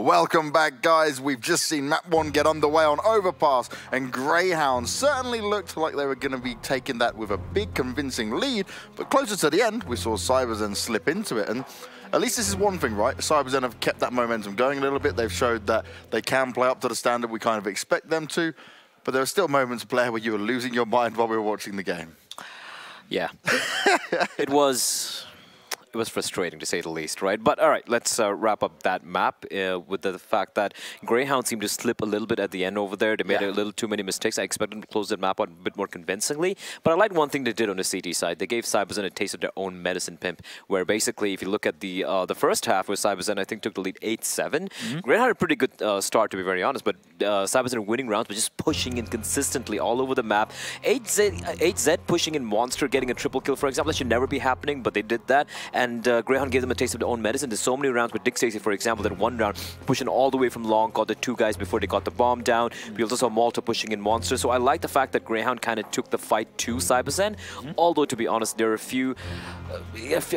Welcome back, guys. We've just seen map 1 get underway on Overpass, and Grayhound certainly looked like they were going to be taking that with a big convincing lead, but closer to the end, we saw CyberZen slip into it, and at least this is one thing, right? CyberZen have kept that momentum going a little bit. They've showed that they can play up to the standard we kind of expect them to, but there are still moments, Blair, where you were losing your mind while we were watching the game. Yeah. It was frustrating, to say the least, right? But all right, let's wrap up that map with the fact that Grayhound seemed to slip a little bit at the end over there. They made a little too many mistakes. I expected them to close that map out a bit more convincingly. But I like one thing they did on the CT side. They gave CyberZen a taste of their own medicine pimp, where basically, if you look at the first half, where CyberZen, I think, took the lead 8-7. Grayhound had a pretty good start, to be very honest, but CyberZen winning rounds, but just pushing in consistently all over the map. 8Z pushing in Monster, getting a triple kill, for example. That should never be happening, but they did that. And Grayhound gave them a taste of their own medicine. There's so many rounds with Dick Stacy, for example, that one round pushing all the way from long, caught the 2 guys before they got the bomb down. We also saw Malta pushing in Monster. So I like the fact that Grayhound kind of took the fight to CyberZen. Although, to be honest, there are a few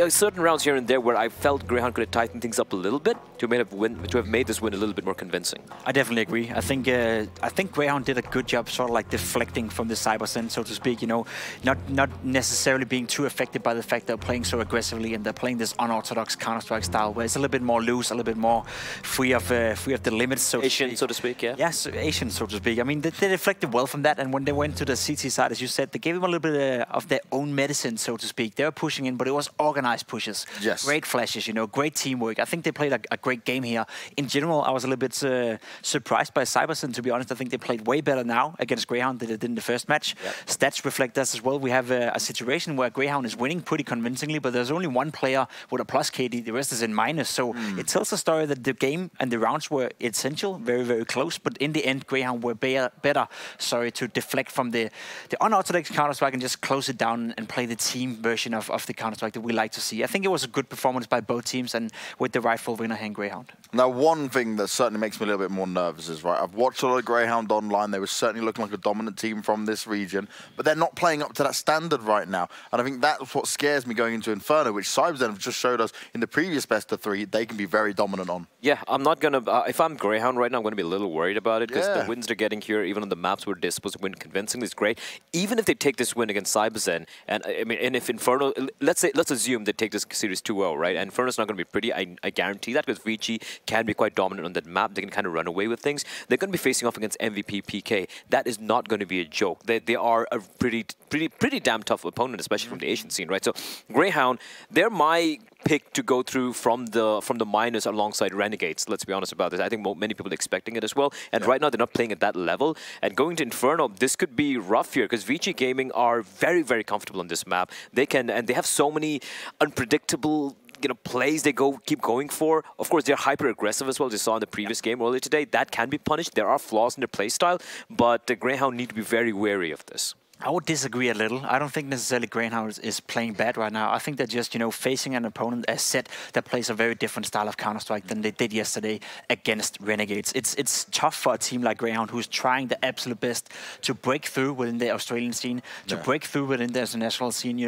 certain rounds here and there where I felt Grayhound could have tightened things up a little bit to have made this win a little bit more convincing. I definitely agree. I think Grayhound did a good job, sort of like deflecting from the CyberZen, so to speak. You know, not necessarily being too affected by the fact they're playing so aggressively and they're playing this unorthodox Counter-Strike style, where it's a little bit more loose, a little bit more free of the limits, so Asian, so to speak. Yeah. Yes, Asian, so to speak. I mean, they deflected well from that, and when they went to the CT side, as you said, they gave them a little bit of their own medicine, so to speak. They were pushing in, but it was organized pushes. Yes. Great flashes, you know, great teamwork. I think they played a great game here. In general, I was a little bit surprised by CyberZen, to be honest. I think they played way better now against Grayhound than they did in the first match. Yep. Stats reflect that as well. We have a situation where Grayhound is winning pretty convincingly, but there's only one player with a plus KD. The rest is in minus. So it tells a story that the game and the rounds were essential, very, very close. But in the end, Grayhound were better. Sorry, to deflect from the unorthodox Counter-Strike and just close it down and play the team version of the Counter-Strike that we like to see. I think it was a good performance by both teams, and with the rightful winner here in Grayhound. Now, one thing that certainly makes me a little bit more nervous is, right, I've watched a lot of Grayhound online. They were certainly looking like a dominant team from this region, but they're not playing up to that standard right now. And I think that's what scares me going into Inferno, which CyberZen have just showed us in the previous best of 3, they can be very dominant on. Yeah, I'm not going to... if I'm Grayhound right now, I'm going to be a little worried about it, because the wins they're getting here, even on the maps where they're supposed to win convincingly, is great. Even if they take this win against CyberZen, and I mean, and if Inferno... Let's assume they take this series 2-0, right? And Inferno's not going to be pretty, I guarantee that, because Vici can be quite dominant on that map. They can kind of run away with things. They're going to be facing off against MVP PK. That is not going to be a joke. They are a pretty damn tough opponent, especially from the Asian scene, right? So Grayhound, they're my pick to go through from the minors alongside Renegades. Let's be honest about this. I think many people are expecting it as well. And right now they're not playing at that level. And going to Inferno, this could be rough here, because Vici Gaming are very, very comfortable on this map. They can, and they have so many unpredictable plays they keep going for. Of course, they're hyper aggressive as well, as you saw in the previous game earlier today. That can be punished. There are flaws in their play style, but the Grayhound need to be very wary of this. I would disagree a little. I don't think necessarily Grayhound is playing bad right now. I think they're just, facing an opponent, as said, that plays a very different style of Counter-Strike than they did yesterday against Renegades. It's tough for a team like Grayhound, who's trying the absolute best to break through within the Australian scene, to break through within the international scene.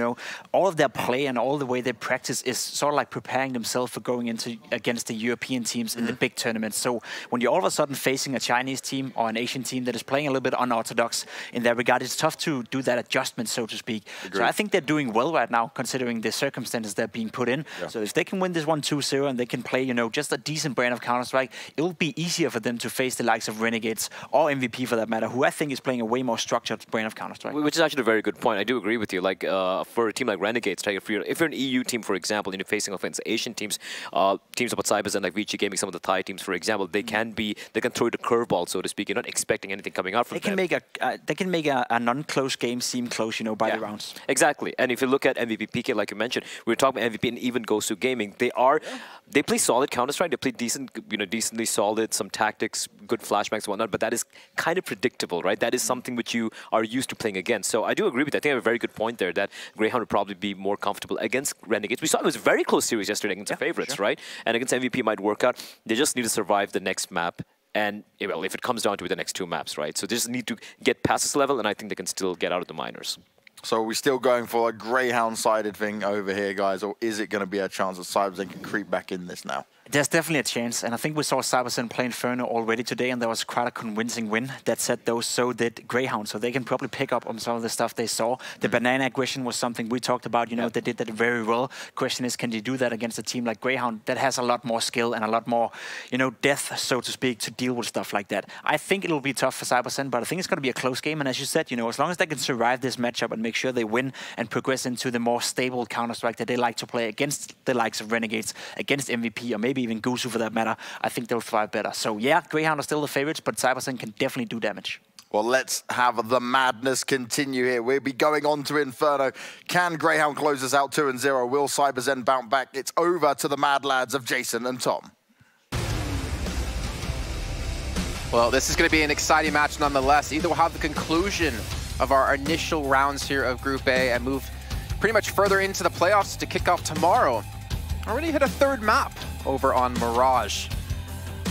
All of their play and all the way they practice is sort of like preparing themselves for going against the European teams in the big tournaments. So when you're all of a sudden facing a Chinese team or an Asian team that is playing a little bit unorthodox in that regard, it's tough to do that adjustment, so to speak. Agreed. So I think they're doing well right now, considering the circumstances they're being put in. So if they can win this 1-2-0 and they can play, just a decent brand of Counter-Strike, it will be easier for them to face the likes of Renegades or MVP for that matter, who I think is playing a way more structured brand of Counter-Strike. Which is actually a very good point. I do agree with you. Like for a team like Renegades, if you're an EU team, for example, facing off against Asian teams, teams about CyberZen like Vici Gaming, some of the Thai teams, for example, they can throw the curveball, so to speak. You're not expecting anything coming out from them. They can make a non-close game seem close, by the rounds. Exactly. And if you look at MVP PK, like you mentioned, we were talking about MVP and even Gosu Gaming. They play solid Counter-Strike. They play decently solid, some tactics, good flashbacks and whatnot, but that is kind of predictable, right? That is something which you are used to playing against. So I do agree with that. I think I have a very good point there that Grayhound would probably be more comfortable against Renegades. We saw it was a very close series yesterday against the favorites, right? And against MVP might work out. They just need to survive the next map. And, well, if it comes down to it, the next 2 maps, right? So they just need to get past this level, and I think they can still get out of the minors. So are we still going for a Grayhound-sided thing over here, guys, or is it going to be a chance that CyberZen can creep back in this now? There's definitely a chance, and I think we saw CyberZen play Inferno already today, and there was quite a convincing win that said those. So did Grayhound, so they can probably pick up on some of the stuff they saw. The banana aggression was something we talked about. You know, they did that very well. Question is, can they do that against a team like Grayhound that has a lot more skill and a lot more, you know, depth, so to speak, to deal with stuff like that? I think it'll be tough for CyberZen, but I think it's going to be a close game. And as you said, you know, as long as they can survive this matchup and make sure they win and progress into the more stable Counter-Strike that they like to play against the likes of Renegades, against MVP, or maybe even Gusu for that matter, I think they'll thrive better. So yeah, Grayhound are still the favorites, but CyberZen can definitely do damage. Well, let's have the madness continue here. We'll be going on to Inferno. Can Grayhound close us out 2-0? Will CyberZen bounce back? It's over to the mad lads of Jason and Tom. Well, this is going to be an exciting match nonetheless. Either we'll have the conclusion of our initial rounds here of Group A and move pretty much further into the playoffs to kick off tomorrow. Already hit a third map over on Mirage.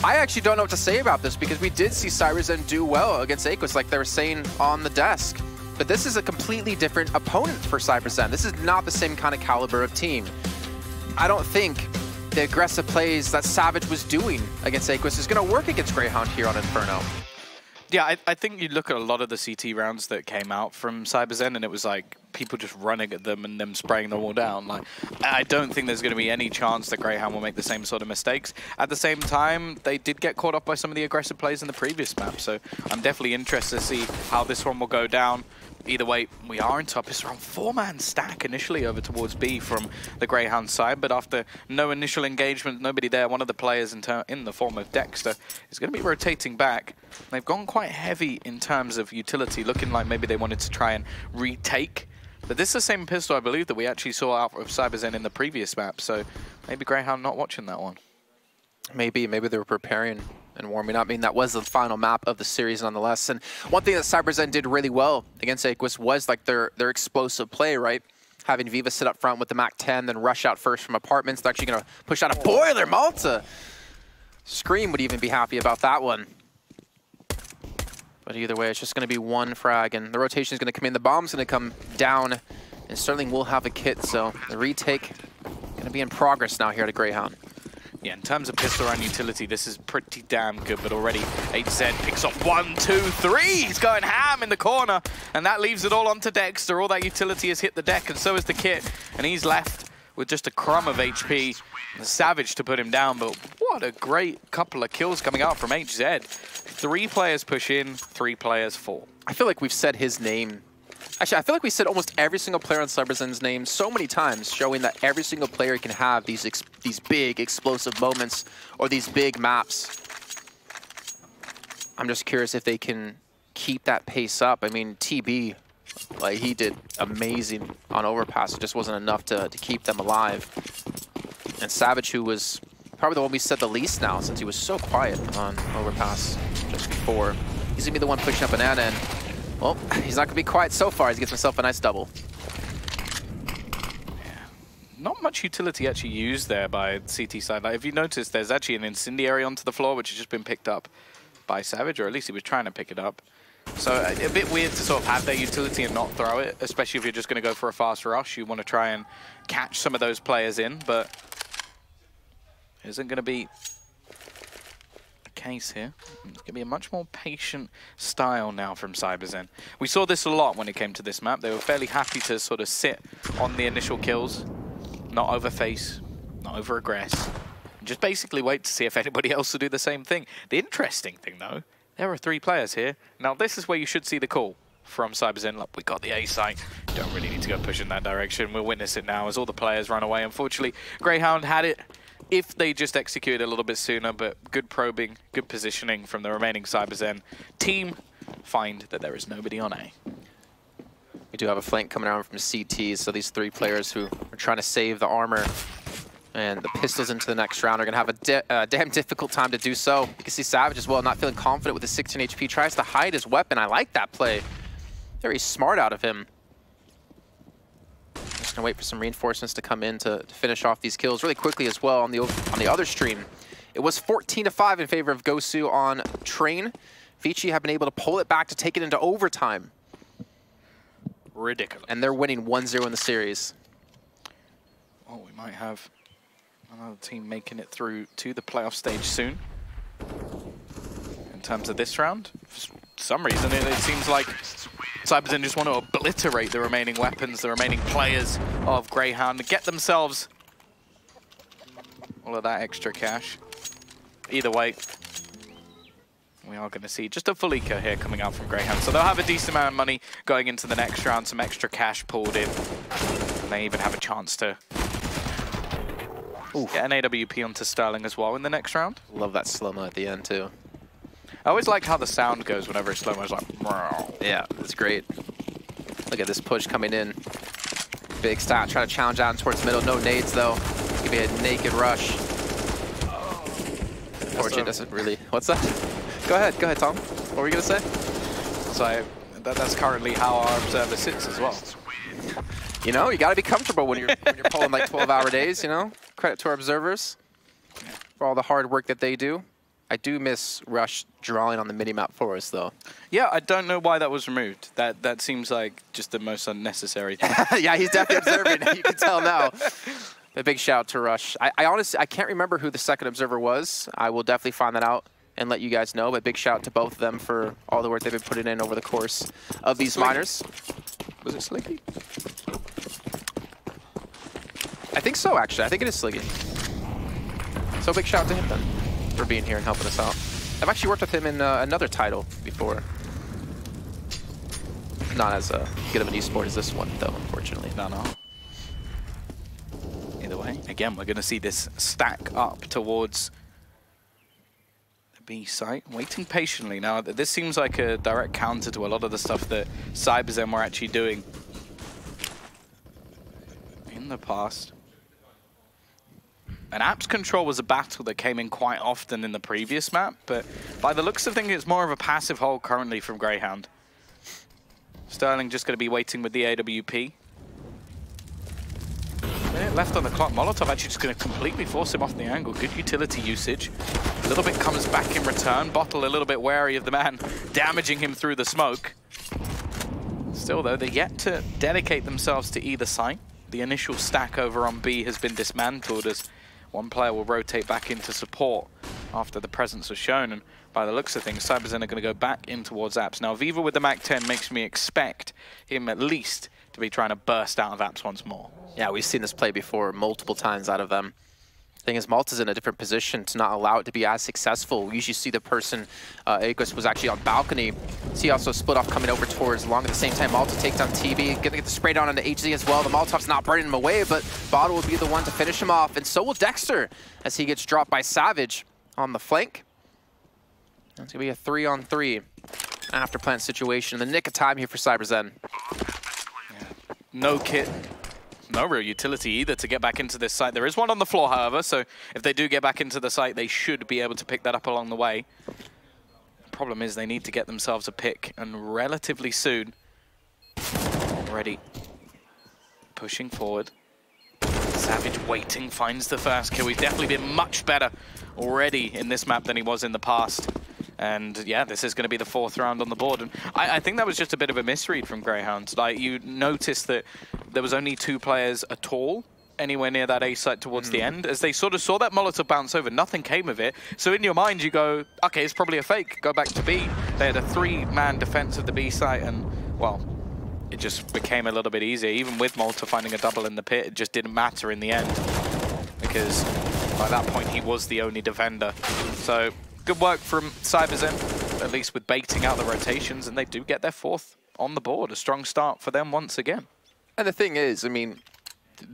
I actually don't know what to say about this because we did see CyberZen do well against Aquis, like they were saying on the desk. But this is a completely different opponent for CyberZen. This is not the same kind of caliber of team. I don't think the aggressive plays that Savage was doing against Aquis is going to work against Grayhound here on Inferno. Yeah, I think you look at a lot of the CT rounds that came out from CyberZen, and it was like people just running at them and them spraying them all down. Like, I don't think there's going to be any chance that Grayhound will make the same sort of mistakes. At the same time, they did get caught up by some of the aggressive plays in the previous map, so I'm definitely interested to see how this one will go down. Either way, we are in top. It's around 4-man stack initially over towards B from the Grayhound side, but after no initial engagement, nobody there, one of the players in the form of Dexter is going to be rotating back. They've gone quite heavy in terms of utility, looking like maybe they wanted to try and retake. But this is the same pistol, I believe, that we actually saw out of CyberZen in the previous map, so maybe Grayhound not watching that one. Maybe they were preparing and warming up. I mean, that was the final map of the series nonetheless. And one thing that CyberZen did really well against Aquis was like their explosive play, right? Having Viva sit up front with the MAC-10, then rush out first from apartments. They're actually going to push out a boiler. Malta! Scream would even be happy about that one. But either way, it's just going to be one frag, and the rotation is going to come in. The bomb's going to come down, and Sterling will have a kit, so the retake going to be in progress now here at Grayhound. Yeah, in terms of pistol round utility, this is pretty damn good, but already HZ picks off 1, 2, 3. He's going ham in the corner, and that leaves it all onto Dexter. All that utility has hit the deck, and so is the kit, and he's left with just a crumb of HP. Savage to put him down, but what a great couple of kills coming out from HZ. 3 players push in, 3 players fall. I feel like we've said his name. Actually, I feel like we said almost every single player on CyberZen's name so many times, showing that every single player can have these big explosive moments or these big maps. I'm just curious if they can keep that pace up. I mean, TB, like, he did amazing on Overpass. It just wasn't enough to keep them alive. And Savage, who was probably the one we said the least now, since he was so quiet on Overpass just before. He's going to be the one pushing up Banana, and well, he's not going to be quiet so far. He gets himself a nice double. Yeah. Not much utility actually used there by CT side. Like, if you notice, there's actually an incendiary onto the floor, which has just been picked up by Savage, or at least he was trying to pick it up. So a bit weird to sort of have that utility and not throw it, especially if you're just going to go for a fast rush. You want to try and catch some of those players in, but it isn't going to be case here. It's going to be a much more patient style now from CyberZen. We saw this a lot when it came to this map. They were fairly happy to sort of sit on the initial kills, not overface, not over-aggress, and just basically wait to see if anybody else will do the same thing. The interesting thing, though, there are 3 players here. Now, this is where you should see the call from CyberZen. Look, we got the A site. Don't really need to go push in that direction. We'll witness it now as all the players run away. Unfortunately, Grayhound had it if they just execute a little bit sooner, but good probing, good positioning from the remaining CyberZen team. Find that there is nobody on A. We do have a flank coming around from CT, so these 3 players who are trying to save the armor and the pistols into the next round are going to have a damn difficult time to do so. You can see Savage as well, not feeling confident with his 16 HP, tries to hide his weapon. I like that play. Very smart out of him. Just gonna wait for some reinforcements to come in to finish off these kills really quickly as well. On the other stream, it was 14-5 in favor of Gosu on Train. Vici have been able to pull it back to take it into overtime. Ridiculous. And they're winning 1-0 in the series. Oh, we might have Another team making it through to the playoff stage soon. In terms of this round, for some reason it seems like CyberZen just want to obliterate the remaining weapons, the remaining players of Grayhound, and get themselves all of that extra cash. Either way, we are going to see just a full eco here coming out from Grayhound. So they'll have a decent amount of money going into the next round, some extra cash pulled in. And they even have a chance to get an AWP onto Sterling as well in the next round. Love that slow-mo at the end, too. I always like how the sound goes whenever it's slow-mo. It's like, yeah, it's great. Look at this push coming in. Big stat, trying to challenge out towards middle. No nades, though. Give me a naked rush. Unfortunately, doesn't really... What's that? Go ahead, Tom. What were you going to say? So that's currently how our observer sits as well. You know, you got to be comfortable when you're pulling like 12-hour days, you know? Credit to our observers for all the hard work that they do. I do miss Rush drawing on the mini-map for us, though. Yeah, I don't know why that was removed. That seems like just the most unnecessary thing. Yeah, he's definitely observing. You can tell now. A big shout out to Rush. I honestly, I can't remember who the second observer was. I will definitely find that out and let you guys know. But big shout out to both of them for all the work they've been putting in over the course of these minors. Was it Sliggy? I think so, actually. I think it is Sliggy. So big shout out to him then for being here and helping us out. I've actually worked with him in another title before. Not as good of an esport as this one, though, unfortunately. No. Either way, again, we're going to see this stack up towards the B site, waiting patiently. Now, this seems like a direct counter to a lot of the stuff that CyberZen were actually doing in the past. And Apps Control was a battle that came in quite often in the previous map, but by the looks of things, it's more of a passive hold currently from Grayhound. Sterling just going to be waiting with the AWP. Minute left on the clock. Molotov actually just going to completely force him off the angle. Good utility usage. A little bit comes back in return. Bottle a little bit wary of the man, damaging him through the smoke. Still, though, they're yet to dedicate themselves to either side. The initial stack over on B has been dismantled as one player will rotate back into support after the presence was shown. And by the looks of things, CyberZen are going to go back in towards Apps. Now, Viva with the MAC-10 makes me expect him at least to be trying to burst out of Apps once more. Yeah, we've seen this play before multiple times out of them. The thing is, Malta's in a different position to not allow it to be as successful. We usually see the person, Agus was actually on balcony. See also split off coming over towards Long at the same time. Malta takes down TB, gonna get the spray down onto HZ as well. The Molotov's not burning him away, but Bottle will be the one to finish him off, and so will Dexter as he gets dropped by Savage on the flank. It's gonna be a 3-on-3 after plant situation. In the nick of time here for CyberZen. Yeah. No kit. No real utility either to get back into this site. There is one on the floor, however, so if they do get back into the site, they should be able to pick that up along the way. The problem is they need to get themselves a pick, and relatively soon. Already pushing forward. Savage waiting, finds the first kill. He's definitely been much better already in this map than he was in the past. And yeah, this is going to be the 4th round on the board. And I think that was just a bit of a misread from Grayhound. Like, you noticed that there was only 2 players at all anywhere near that A site towards the end. As they sort of saw that Molotov bounce over, nothing came of it. So in your mind, you go, okay, it's probably a fake. Go back to B. They had a 3-man defense of the B site, and, well, it just became a little bit easier. Even with Molotov finding a double in the pit, it just didn't matter in the end. Because by that point, he was the only defender. So good work from CyberZen, at least with baiting out the rotations, and they do get their 4th on the board. A strong start for them once again. And the thing is, I mean,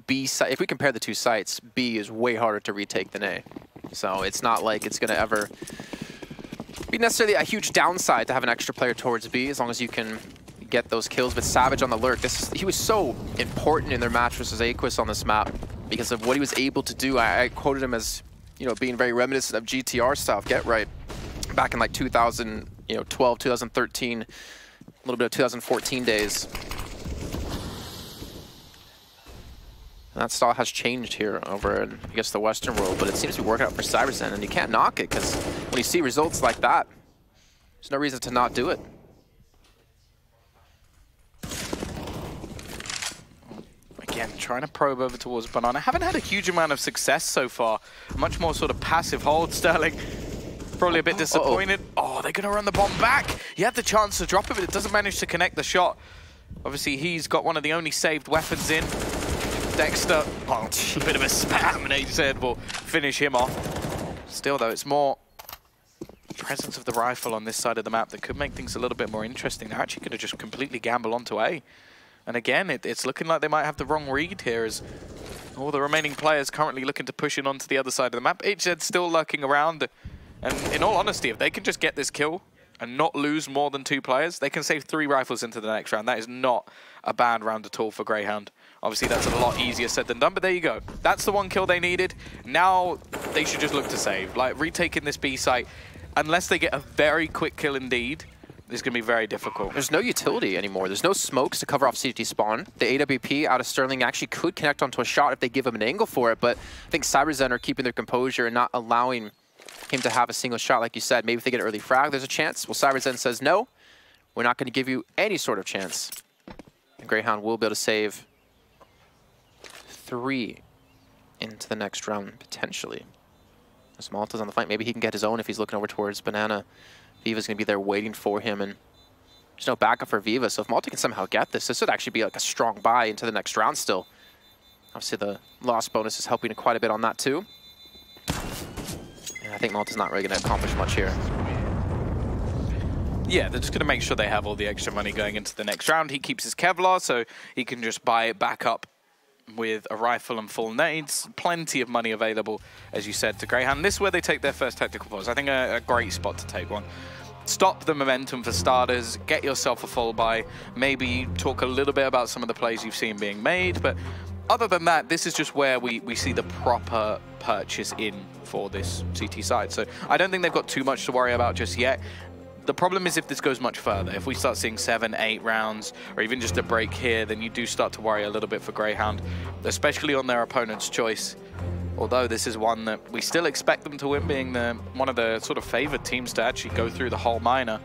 B site, if we compare the 2 sites, B is way harder to retake than A. So it's not like it's going to ever be necessarily a huge downside to have an extra player towards B, as long as you can get those kills. But Savage on the lurk, he was so important in their match versus Aquis on this map because of what he was able to do. I quoted him as, you know, being very reminiscent of GTR stuff, Get Right, back in like 2012, 2013, a little bit of 2014 days. And that style has changed here over in, I guess, the Western world, but it seems to be working out for CyberZen, and you can't knock it, because when you see results like that, there's no reason to not do it. again, trying to probe over towards Banana. Haven't had a huge amount of success so far. Much more sort of passive hold. Sterling probably a bit disappointed. Oh, they're going to run the bomb back. He had the chance to drop it, but it doesn't manage to connect the shot. Obviously, he's got one of the only saved weapons in. Dexter, oh, a bit of a spam, and HZ will finish him off. Still, though, it's more presence of the rifle on this side of the map that could make things a little bit more interesting. They're actually going to just completely gamble onto A. And again, it's looking like they might have the wrong read here as all the remaining players currently looking to push in onto the other side of the map. HZ's still lurking around. And in all honesty, if they can just get this kill and not lose more than 2 players, they can save 3 rifles into the next round. That is not a bad round at all for Grayhound. Obviously, that's a lot easier said than done, but there you go. That's the 1 kill they needed. Now they should just look to save. Like, retaking this B site, unless they get a very quick kill indeed, it's going to be very difficult. There's no utility anymore. There's no smokes to cover off CT spawn. The AWP out of Sterling actually could connect onto a shot if they give him an angle for it, but I think CyberZen are keeping their composure and not allowing him to have a single shot, like you said. Maybe if they get an early frag, there's a chance. Well, CyberZen says, no, we're not going to give you any sort of chance. And Grayhound will be able to save 3 into the next round, potentially. As Malta's on the flank, maybe he can get his own if he's looking over towards Banana. Viva's going to be there waiting for him, and there's no backup for Viva, so if Malta can somehow get this, this would actually be like a strong buy into the next round still. Obviously, the loss bonus is helping quite a bit on that, too. And I think Malta's not really going to accomplish much here. Yeah, they're just going to make sure they have all the extra money going into the next round. He keeps his Kevlar, so he can just buy it back up with a rifle and full nades. Plenty of money available, as you said, to Grayhound. This is where they take their first tactical pause. I think a great spot to take one. Stop the momentum for starters, get yourself a full buy, maybe talk a little bit about some of the plays you've seen being made, but other than that, this is just where we see the proper purchase in for this CT side. So I don't think they've got too much to worry about just yet. The problem is if this goes much further, if we start seeing 7, 8 rounds, or even just a break here, then you do start to worry a little bit for Grayhound, especially on their opponent's choice. Although this is one that we still expect them to win, being one of the sort of favored teams to actually go through the whole minor.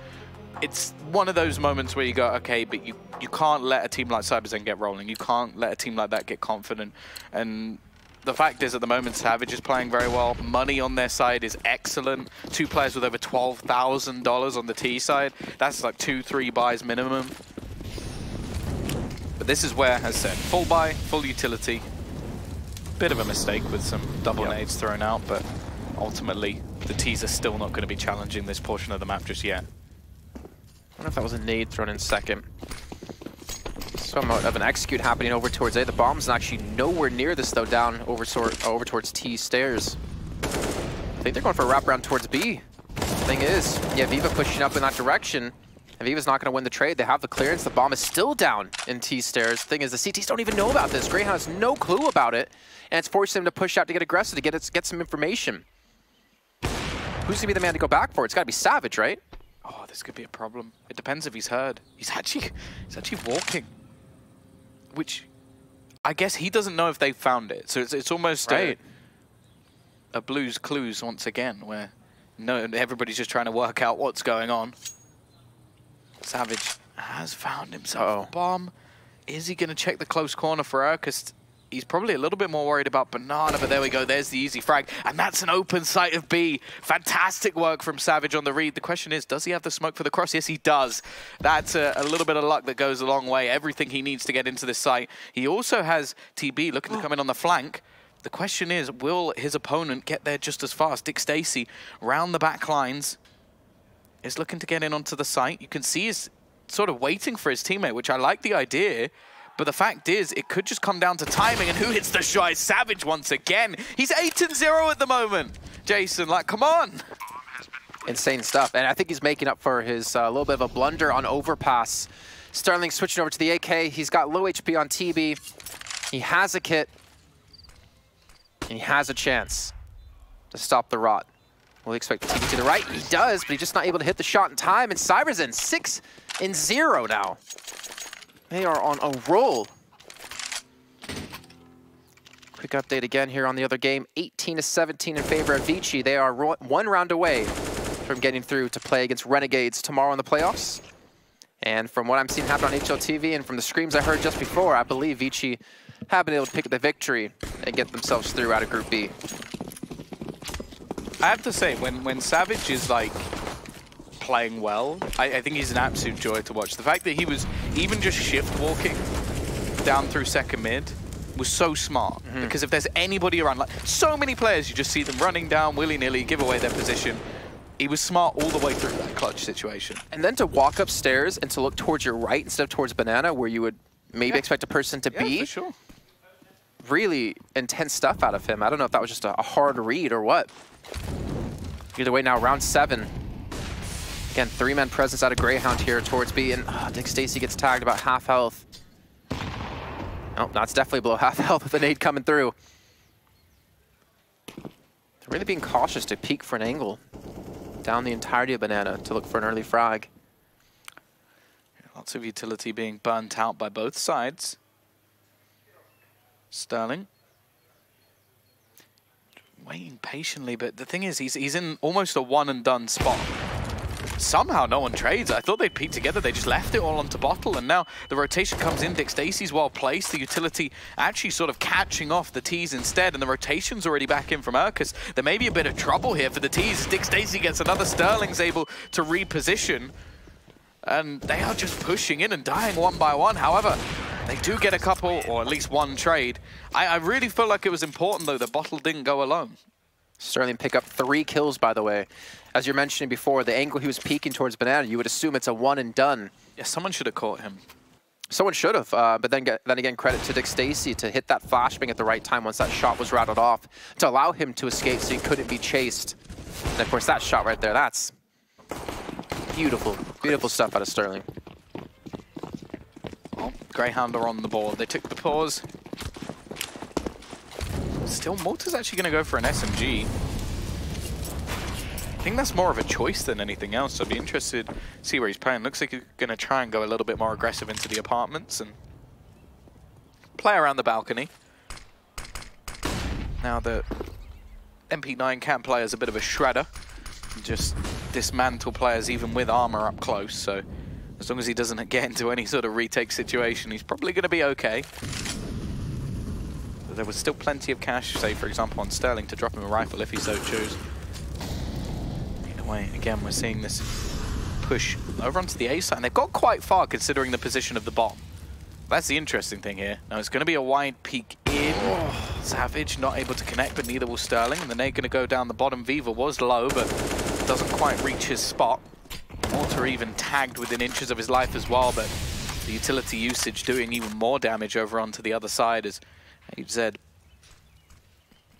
It's one of those moments where you go, okay, but you can't let a team like CyberZen get rolling. You can't let a team like that get confident. And the fact is, at the moment, Savage is playing very well. Money on their side is excellent. 2 players with over $12,000 on the T side. That's like 2-3 buys minimum. But this is where, as I said, full buy, full utility. Bit of a mistake with some double nades thrown out, but ultimately, the T's are still not going to be challenging this portion of the map just yet. I wonder if that was a nade thrown in second. Somewhat of an execute happening over towards A. The bomb's actually nowhere near this, though, down over towards T stairs. I think they're going for a wraparound towards B. Thing is, yeah, Viva pushing up in that direction. And Viva's not going to win the trade. They have the clearance. The bomb is still down in T stairs. Thing is, the CTs don't even know about this. Grayhound has no clue about it. And it's forcing them to push out to get aggressive, to get some information. Who's going to be the man to go back for? It's got to be Savage, right? Oh, this could be a problem. It depends if he's heard. He's actually walking. Which, I guess he doesn't know if they found it. So it's almost a Blue's Clues once again, where everybody's just trying to work out what's going on. Savage has found himself a bomb. Is he going to check the close corner for her? Because he's probably a little bit more worried about Banana, but there we go. There's the easy frag. And that's an open sight of B. Fantastic work from Savage on the read. The question is, does he have the smoke for the cross? Yes, he does. That's a little bit of luck that goes a long way. Everything he needs to get into this site. He also has TB looking to come in on the flank. The question is, will his opponent get there just as fast? Dick Stacy, round the back lines, is looking to get in onto the site. You can see he's sort of waiting for his teammate, which I like the idea. But the fact is, it could just come down to timing, and who hits the shot is Savage once again. He's 8-0 at the moment. Jason, like, come on. Insane stuff, and I think he's making up for his little bit of a blunder on overpass. Sterling switching over to the AK. He's got low HP on TB. He has a kit, and he has a chance to stop the rot. We'll expect the TB to the right. He does, but he's just not able to hit the shot in time. And CyberZen 6-0 now. They are on a roll. Quick update again here on the other game. 18-17 in favor of Vici. They are 1 round away from getting through to play against Renegades tomorrow in the playoffs. And from what I'm seeing happen on HLTV and from the screams I heard just before, I believe Vici have been able to pick up the victory and get themselves through out of Group B. I have to say, when Savage is like playing well, I think he's an absolute joy to watch. The fact that he was even just shift walking down through second mid was so smart. Because if there's anybody around, like so many players, you just see them running down willy-nilly, give away their position. He was smart all the way through that clutch situation. And then to walk upstairs and to look towards your right instead of towards Banana, where you would maybe expect a person to be. For sure. Really intense stuff out of him. I don't know if that was just a hard read or what. Either way, now round 7. Again, 3-man presence out of Grayhound here towards B, and Dick Stacy gets tagged about half health. Oh, that's definitely below half health with a nade coming through. They're really being cautious to peek for an angle down the entirety of Banana to look for an early frag. Lots of utility being burnt out by both sides. Sterling waiting patiently, but the thing is, he's in almost a one-and-done spot. Somehow no one trades. I thought they'd peek together. They just left it all onto Bottle, and now the rotation comes in. Dick Stacy's well placed. The utility actually sort of catching off the T's instead, and the rotation's already back in from Urkus. There may be a bit of trouble here for the T's. Dick Stacy gets another. Sterling's able to reposition, and they are just pushing in and dying one by one. However, they do get a couple, or at least one trade. I really feel like it was important, though, that Bottle didn't go alone. Sterling pick up 3 kills, by the way. As you're mentioning before, the angle he was peeking towards Banana, you would assume it's a one and done. Yeah, someone should have caught him. Someone should have, but then again, credit to Dick Stacy to hit that flashbang at the right time once that shot was rattled off to allow him to escape so he couldn't be chased. And of course, that shot right there, that's beautiful, beautiful stuff out of Sterling. Well, Grayhound are on the board. They took the pause. Still, Malta's actually going to go for an SMG. I think that's more of a choice than anything else. So I'd be interested to see where he's playing. Looks like he's going to try and go a little bit more aggressive into the apartments and play around the balcony. Now the MP9 can play as a bit of a shredder. Just dismantle players even with armor up close. So as long as he doesn't get into any sort of retake situation, he's probably going to be okay. But there was still plenty of cash, say for example on Sterling, to drop him a rifle if he so chose. Either way, again, we're seeing this push over onto the A side, and they've got quite far considering the position of the bomb. That's the interesting thing here. Now it's going to be a wide peek in. Savage not able to connect, but neither will Sterling. And the nade going to go down the bottom. Viva was low, but doesn't quite reach his spot. Mortar even tagged within inches of his life as well, but the utility usage doing even more damage over onto the other side as HZ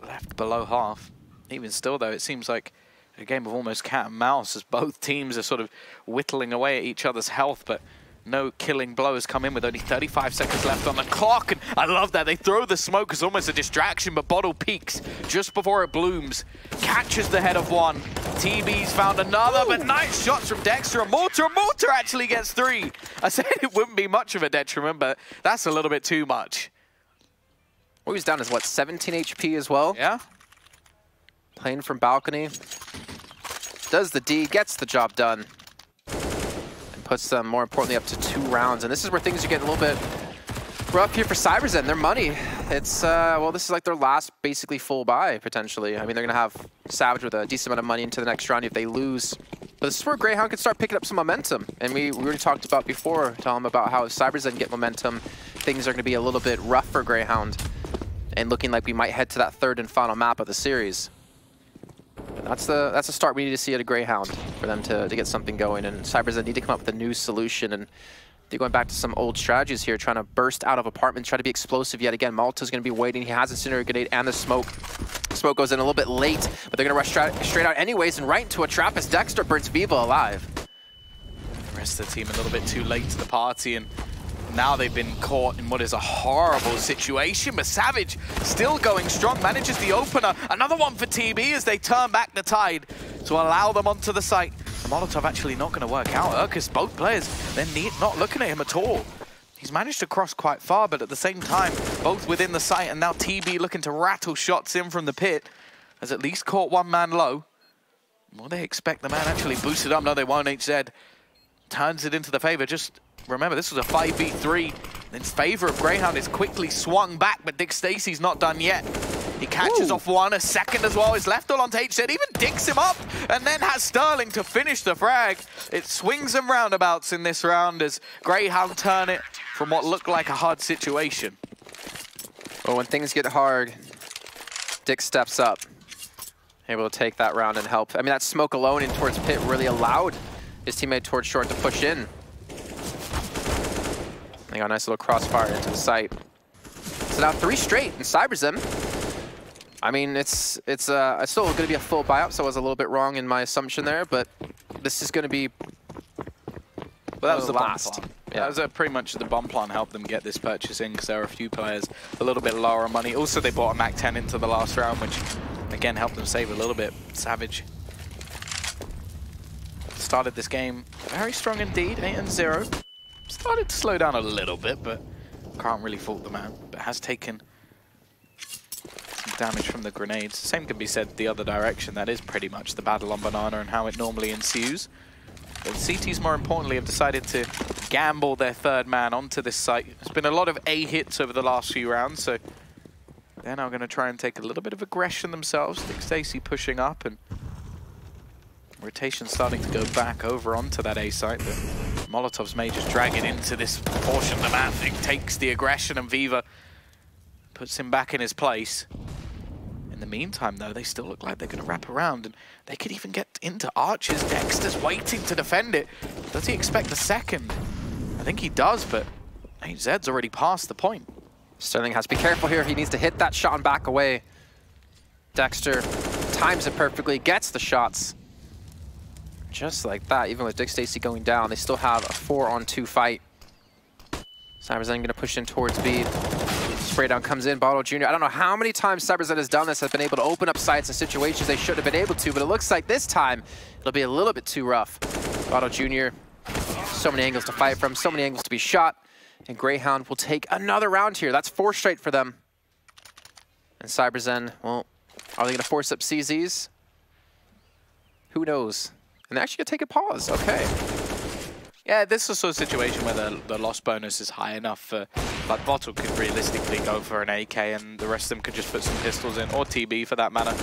left below half. Even still, though, it seems like a game of almost cat and mouse as both teams are sort of whittling away at each other's health, but no killing blows come in with only 35 seconds left on the clock. And I love that. They throw the smoke as almost a distraction, but Bottle peaks just before it blooms. Catches the head of one. TB's found another, but nice shots from Dexter. And Mortar actually gets 3. I said it wouldn't be much of a detriment, but that's a little bit too much. Well, he's down as, what, 17 HP as well? Yeah. Playing from balcony. Does the D, gets the job done. Puts them, more importantly, up to 2 rounds. And this is where things are getting a little bit rough here for CyberZen. Their money, it's, well, this is like their last basically full buy, potentially. I mean, they're going to have Savage with a decent amount of money into the next round if they lose. But this is where Grayhound can start picking up some momentum. And we already talked about before, Tom, about how if CyberZen get momentum, things are going to be a little bit rough for Grayhound. And looking like we might head to that 3rd and final map of the series. That's the start we need to see at a Grayhound for them to get something going. And CyberZen need to come up with a new solution. And they're going back to some old strategies here, trying to burst out of apartments, try to be explosive yet again. Malta's going to be waiting. He has a incendiary grenade and the smoke. Smoke goes in a little bit late, but they're going to rush straight out anyways and right into a trap as Dexter burns Viva alive. The rest of the team a little bit too late to the party, and now they've been caught in what is a horrible situation, but Savage still going strong, manages the opener. Another one for TB as they turn back the tide to allow them onto the site. The Molotov actually not going to work out. Urkus, both players, they're not looking at him at all. He's managed to cross quite far, but at the same time, both within the site, and now TB looking to rattle shots in from the pit. Has at least caught one man low. Will they expect the man actually boosted up? No, they won't, HZ. turns it into the favor. Just remember, this was a 5v3 in favor of Grayhound. It's quickly swung back, but Dick Stacy's not done yet. He catches off one, a second as well. Is left all on HZ, even dicks him up, and then has Sterling to finish the frag. It swings and roundabouts in this round as Grayhound turn it from what looked like a hard situation. Well, when things get hard, Dick steps up, able to take that round and help. I mean, that smoke alone in towards pit really allowed his teammate towards short to push in. They got a nice little crossfire into the site. So now 3 straight in CyberZen. I mean, it's still going to be a full buyout, so I was a little bit wrong in my assumption there, but this is going to be Well, that was the last. bomb plan. Yeah. That was pretty much the bomb plan helped them get this purchase in because there were a few players a little bit lower on money. Also, they bought a Mac 10 into the last round, which again helped them save a little bit. Savage started this game very strong indeed, 8-0. Started to slow down a little bit, but can't really fault the man. But has taken some damage from the grenades. Same can be said the other direction. That is pretty much the battle on Banana and how it normally ensues. But CTs, more importantly, have decided to gamble their third man onto this site. There's been a lot of A hits over the last few rounds, so they're now going to try and take a little bit of aggression themselves. Dick Stacy pushing up, and rotation starting to go back over onto that A site. But Molotov's may just drag it into this portion of the map. It takes the aggression, and Viva puts him back in his place. In the meantime, though, they still look like they're going to wrap around, and they could even get into Archers. Dexter's waiting to defend it. Does he expect the second? I think he does, but Zed's already past the point. Sterling has to be careful here. He needs to hit that shot and back away. Dexter times it perfectly, gets the shots. Just like that, even with Dick Stacy going down, they still have a 4-on-2 fight. CyberZen going to push in towards B. Spray down comes in, Bottle Jr. I don't know how many times CyberZen has done this, has been able to open up sites in situations they shouldn't have been able to, but it looks like this time it'll be a little bit too rough. Bottle Jr., so many angles to fight from, so many angles to be shot, and Grayhound will take another round here. That's 4 straight for them. And CyberZen, well, are they going to force up CZs? Who knows? And they're actually going to take a pause. Okay. Yeah, this is the sort of situation where the loss bonus is high enough for, like, Bottle could realistically go for an AK and the rest of them could just put some pistols in, or TB for that matter.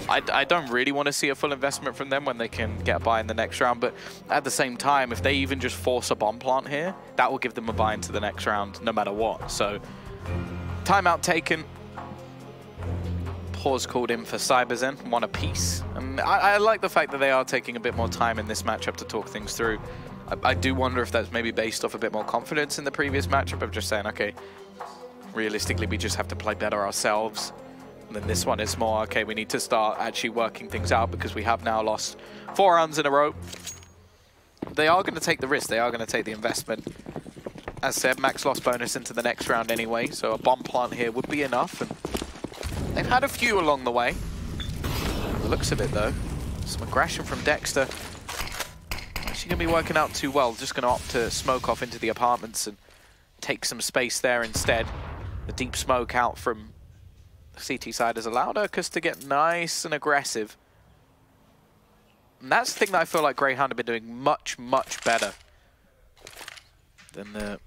I don't really want to see a full investment from them when they can get a buy in the next round, but at the same time, if they even just force a bomb plant here, that will give them a buy into the next round no matter what. So, timeout taken. Pause called in for CyberZen, 1 apiece. And I like the fact that they are taking a bit more time in this matchup to talk things through. I do wonder if that's maybe based off a bit more confidence in the previous matchup of just saying, okay, realistically, we just have to play better ourselves. And then this one is more, okay, we need to start actually working things out because we have now lost 4 rounds in a row. They are going to take the risk. They are going to take the investment. As said, max loss bonus into the next round anyway, so a bomb plant here would be enough. And they've had a few along the way. By the looks of it, though, some aggression from Dexter. Actually going to be working out too well. Just going to opt to smoke off into the apartments and take some space there instead. The deep smoke out from the CT side has allowed Urkus to get nice and aggressive. And that's the thing that I feel like Grayhound have been doing much, much better than the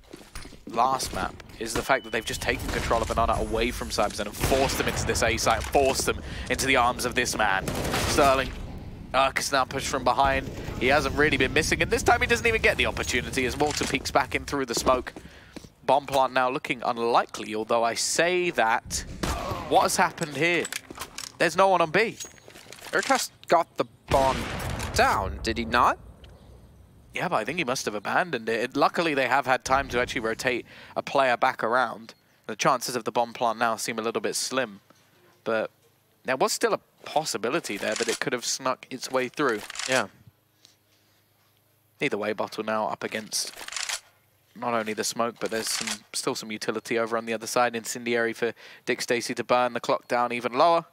last map, is the fact that they've just taken control of Banana away from CyberZen and forced them into this A site and forced them into the arms of this man. Sterling. Urkus now pushed from behind. He hasn't really been missing, and this time he doesn't even get the opportunity as Walter peeks back in through the smoke. Bomb plant now looking unlikely, although I say that. What has happened here? There's no one on B. Urkus got the bomb down, did he not? Yeah, but I think he must have abandoned it. Luckily, they have had time to actually rotate a player back around. The chances of the bomb plant now seem a little bit slim, but there was still a possibility there that it could have snuck its way through. Yeah. Either way, Bottle now up against not only the smoke, but there's still some utility over on the other side. Incendiary for Dick Stacy to burn the clock down even lower.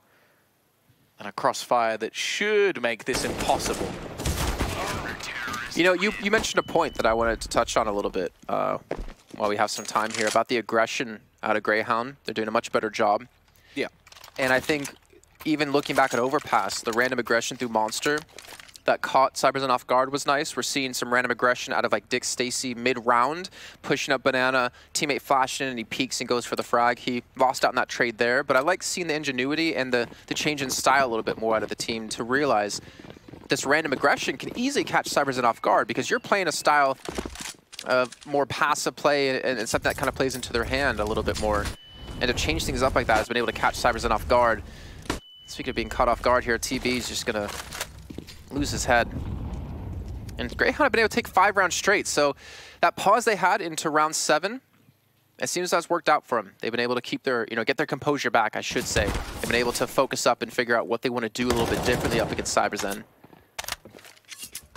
And a crossfire that should make this impossible. You know, you mentioned a point that I wanted to touch on a little bit while we have some time here about the aggression out of Grayhound. They're doing a much better job. Yeah. And I think even looking back at Overpass, the random aggression through Monster, that caught CyberZen off guard was nice. We're seeing some random aggression out of like Dick Stacy mid-round, pushing up Banana, teammate flashed in and he peeks and goes for the frag. He lost out in that trade there, but I like seeing the ingenuity and the change in style a little bit more out of the team to realize this random aggression can easily catch CyberZen off guard because you're playing a style of more passive play and something that kind of plays into their hand a little bit more. And to change things up like that has been able to catch CyberZen off guard. Speaking of being caught off guard here, TB's just going to lose his head. And Grayhound have been able to take 5 rounds straight, so that pause they had into round 7, it seems that's worked out for them. They've been able to keep their, get their composure back, I should say. They've been able to focus up and figure out what they want to do a little bit differently up against CyberZen.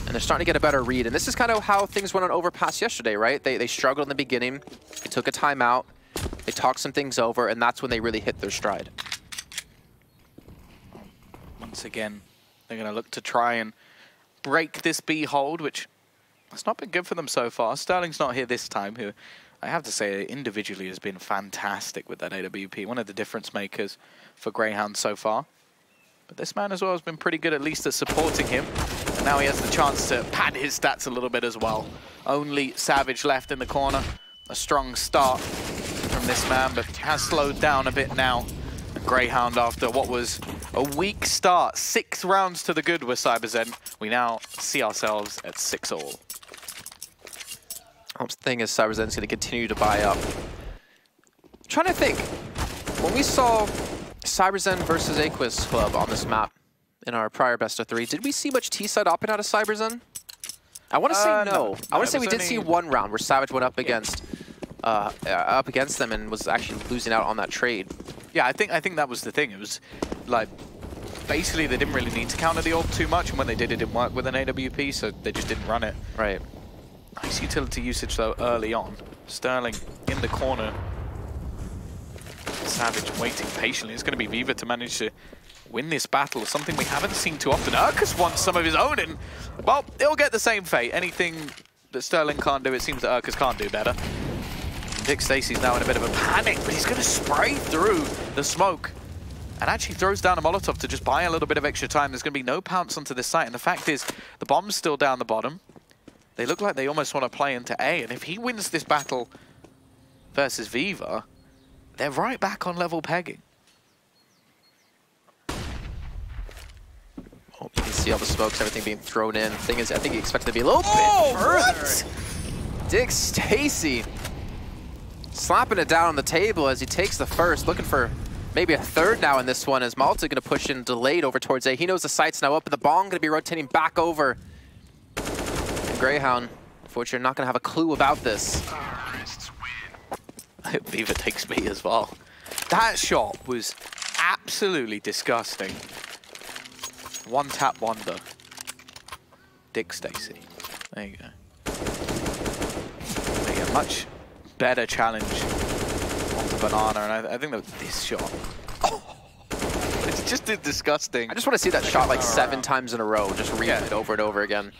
And they're starting to get a better read. And this is kind of how things went on Overpass yesterday, right? They struggled in the beginning. They took a timeout. They talked some things over, and that's when they really hit their stride. Once again, they're going to look to try and break this B hold, which has not been good for them so far. Sterling's not here this time, who I have to say individually has been fantastic with that AWP. One of the difference makers for Grayhound so far. But this man as well has been pretty good, at least at supporting him. And now he has the chance to pad his stats a little bit as well. Only Savage left in the corner. A strong start from this man, but has slowed down a bit now. And Grayhound, after what was a weak start, 6 rounds to the good with CyberZen, we now see ourselves at 6-all. The thing is, CyberZen's going to continue to buy up. I'm trying to think, when we saw CyberZen versus Aquis Club on this map in our prior best of 3, did we see much T-side op and out of CyberZen? I want to say no. I want to say we did see one round where Savage went up against them and was actually losing out on that trade. Yeah, I think that was the thing. It was like basically they didn't really need to counter the AWP too much, and when they did, it didn't work with an AWP, so they just didn't run it. Right. Nice utility usage though early on. Sterling in the corner. Savage waiting patiently. It's going to be Viva to manage to win this battle, something we haven't seen too often. Urkus wants some of his own, and well, he'll get the same fate. Anything that Sterling can't do, it seems that Urkus can't do better. Dick Stacy's now in a bit of a panic, but he's going to spray through the smoke and actually throws down a Molotov to just buy a little bit of extra time. There's going to be no pounce onto this site, and the fact is the bomb's still down the bottom. They look like they almost want to play into A, and if he wins this battle versus Viva, they're right back on level pegging. Oh, you can see all the smokes, everything being thrown in. Thing is, I think he expected to be a little bit further. Dick Stacy slapping it down on the table as he takes the first, looking for maybe a third now in this one, as Malta going to push in delayed over towards A. He knows the site's now up, and the bomb going to be rotating back over. And Grayhound, unfortunately, not going to have a clue about this. I hope Viva takes me as well. That shot was absolutely disgusting. One tap wonder. Dick Stacy. There you go. Make a much better challenge onto Banana, and I think that this shot. Oh, it's just disgusting. I just want to see that shot like 7 times in a row, just read it over and over again.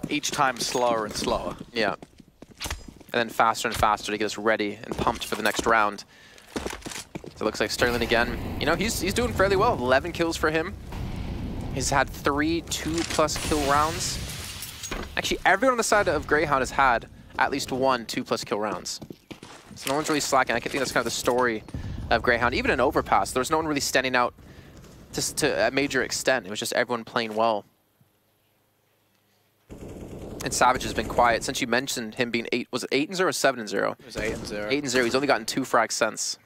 Each time slower and slower. Yeah. And then faster and faster to get us ready and pumped for the next round. So it looks like Sterling again. You know, he's doing fairly well. 11 kills for him. He's had 3 2+ kill rounds. Actually, everyone on the side of Grayhound has had at least 1 2+ kill rounds. So no one's really slacking. I think that's kind of the story of Grayhound. Even in Overpass, there was no one really standing out to a major extent. It was just everyone playing well. And Savage has been quiet. Since you mentioned him being 8, was it 8-0 or 7-0? It was 8-0. 8-0. He's only gotten 2 frags since.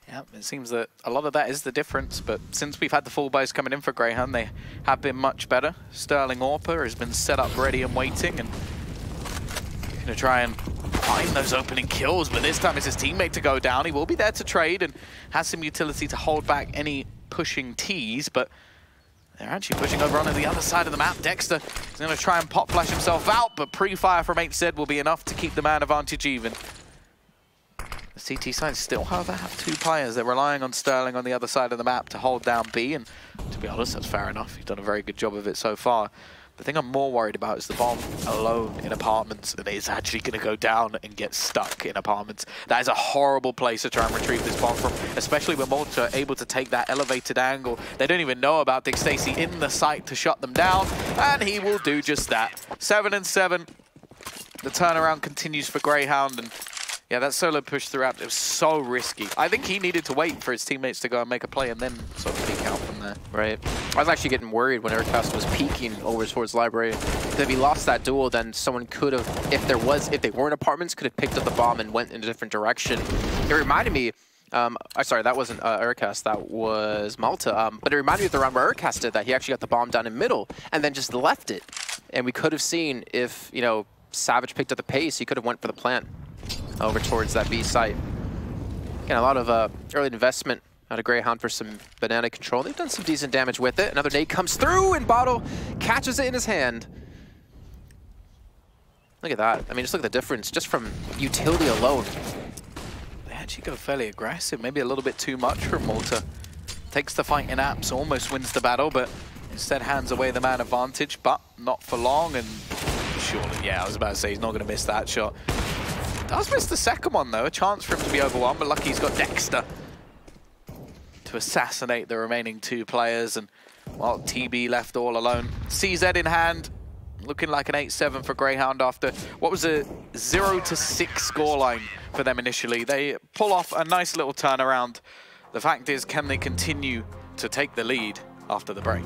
Yeah, it seems that a lot of that is the difference, but since we've had the full buys coming in for Grayhound, they have been much better. Sterling Orpa has been set up ready and waiting, and going to try and find those opening kills, but this time it's his teammate to go down. He will be there to trade and has some utility to hold back any pushing Ts, but they're actually pushing over onto the other side of the map. Dexter is going to try and pop flash himself out, but pre-fire from HZ will be enough to keep the man advantage even. The CT side still, however, have 2 players. They're relying on Sterling on the other side of the map to hold down B, and to be honest, that's fair enough. He's done a very good job of it so far. The thing I'm more worried about is the bomb alone in apartments, and it's actually going to go down and get stuck in apartments. That is a horrible place to try and retrieve this bomb from, especially when Malta are able to take that elevated angle. They don't even know about Dick Stacy in the site to shut them down, and he will do just that. 7 and 7. The turnaround continues for Grayhound, and yeah, that solo push throughout, it was so risky. I think he needed to wait for his teammates to go and make a play and then sort of peek out from there. Right. I was actually getting worried when Aircast was peeking over towards Library. If he lost that duel, then someone could have, if they weren't apartments, could have picked up the bomb and went in a different direction. It reminded me, sorry, that wasn't Aircast, that was Malta. But it reminded me of the round where Aircast did that. He actually got the bomb down in middle and then just left it. And we could have seen if, you know, Savage picked up the pace, he could have went for the plant over towards that B site. Again, a lot of early investment out of Grayhound for some banana control. They've done some decent damage with it. Another nade comes through, and Bottle catches it in his hand. Look at that. I mean, just look at the difference just from utility alone. They actually go fairly aggressive, maybe a little bit too much from Malta. Takes the fight in apps, almost wins the battle, but instead hands away the man advantage, but not for long. And surely, yeah, I was about to say he's not going to miss that shot. Does miss the second one, though. A chance for him to be over one, but lucky he's got Dexter to assassinate the remaining two players. And, well, TB left all alone. CZ in hand, looking like an 8-7 for Grayhound after what was a 0-6 scoreline for them initially. They pull off a nice little turnaround. The fact is, can they continue to take the lead after the break?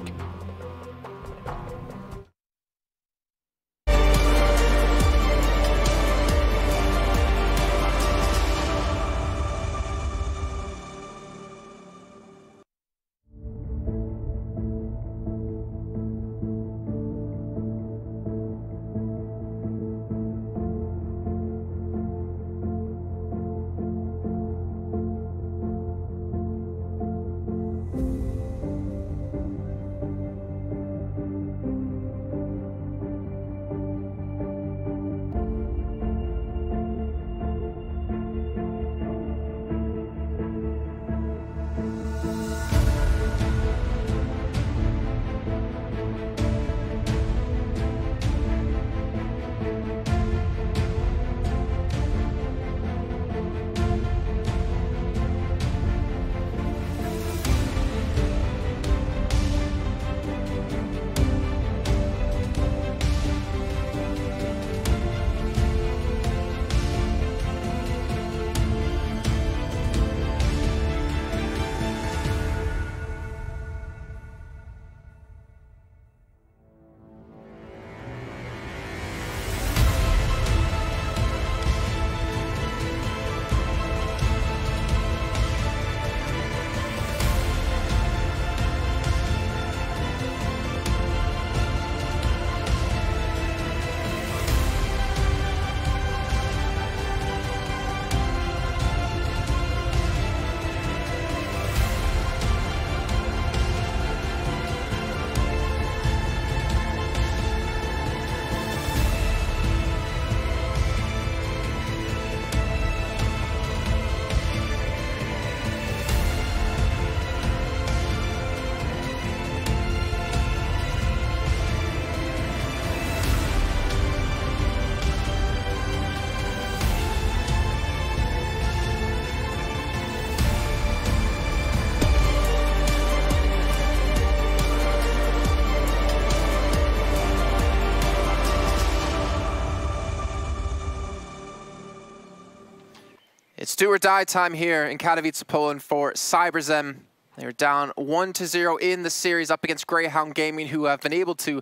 It's do or die time here in Katowice, Poland for CyberZen. They're down 1-0 in the series up against Grayhound Gaming, who have been able to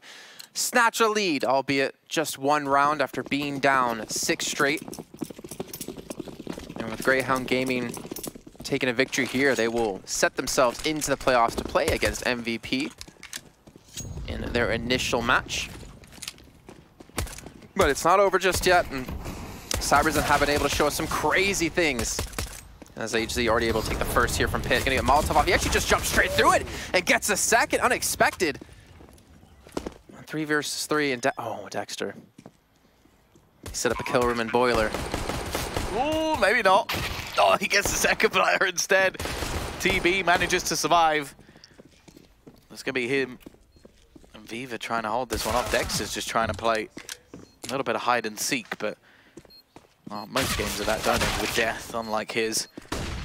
snatch a lead, albeit just one round after being down 6 straight. And with Grayhound Gaming taking a victory here, they will set themselves into the playoffs to play against MVP in their initial match. But it's not over just yet, and CyberZen have been able to show us some crazy things. As HZ already able to take the first here from Pit. Gonna get Molotov off. He actually just jumped straight through it and gets a second. Unexpected. 3 versus 3 and Dexter. He set up a kill room and boiler. Ooh, maybe not. Oh, he gets the second player instead. TB manages to survive. That's gonna be him Viva trying to hold this one off. Dexter's just trying to play a little bit of hide and seek, but most games of that don't end with death, unlike his.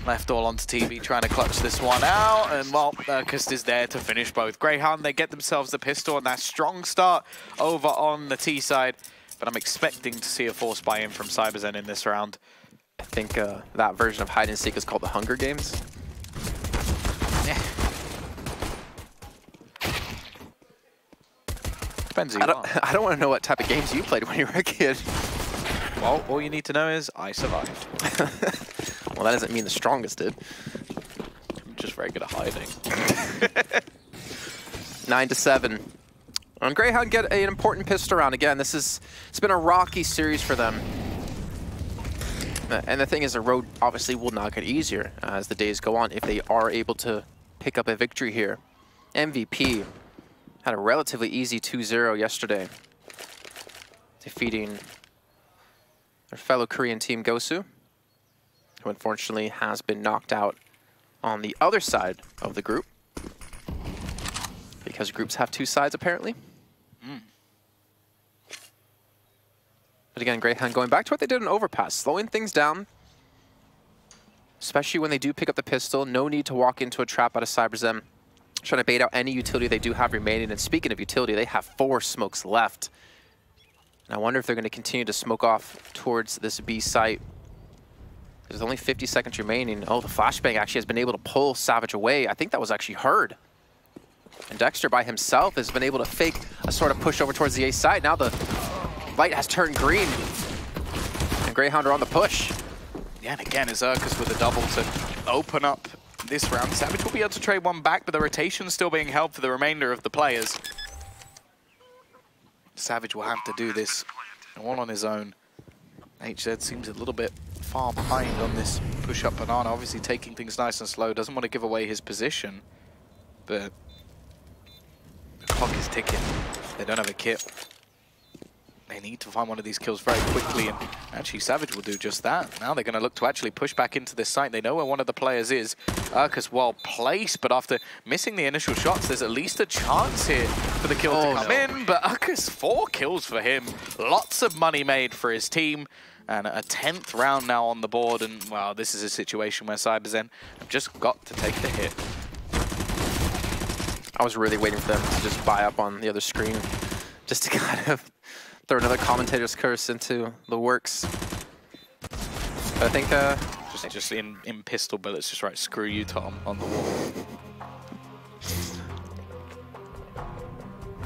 Left all onto TV, trying to clutch this one out, and well, Urkust is there to finish both. Grayhound, they get themselves the pistol, and that strong start over on the T side, but I'm expecting to see a force buy-in from CyberZen in this round. I think that version of hide and seek is called the Hunger Games. Yeah. Depends who you are. I don't want to know what type of games you played when you were a kid. Well, all you need to know is I survived. Well, that doesn't mean the strongest did. I'm just very good at hiding. 9-7. And Grayhound get an important pistol round again. It's been a rocky series for them. And the thing is, the road obviously will not get easier as the days go on if they are able to pick up a victory here. MVP had a relatively easy 2-0 yesterday, defeating their fellow Korean team Gosu, who unfortunately has been knocked out on the other side of the group, because groups have two sides apparently. But again, Grayhound going back to what they did in Overpass, slowing things down, especially when they do pick up the pistol. No need to walk into a trap out of CyberZen, trying to bait out any utility they do have remaining. And speaking of utility, they have 4 smokes left. And I wonder if they're going to continue to smoke off towards this B site. There's only 50 seconds remaining. Oh, the flashbang actually has been able to pull Savage away. I think that was actually heard. And Dexter by himself has been able to fake a sort of push over towards the A side. Now the light has turned green. And Grayhound are on the push. Yeah, and again, is Urkust with a double to open up this round. Savage will be able to trade one back, but the rotation's still being held for the remainder of the players. Savage will have to do this all on his own. HZ seems a little bit far behind on this push-up banana. Obviously taking things nice and slow. Doesn't want to give away his position. But the clock is ticking. They don't have a kit. They need to find one of these kills very quickly, and actually Savage will do just that. Now they're going to look to actually push back into this site. They know where one of the players is. Urkust well placed, but after missing the initial shots, there's at least a chance here for the kill to come in. But Urkust, 4 kills for him. Lots of money made for his team. And a 10th round now on the board, and well, this is a situation where CyberZen have just got to take the hit. I was really waiting for them to just buy up on the other screen, just to kind of throw another commentator's curse into the works. But I think just in pistol bullets, just right, screw you, Tom, on the wall.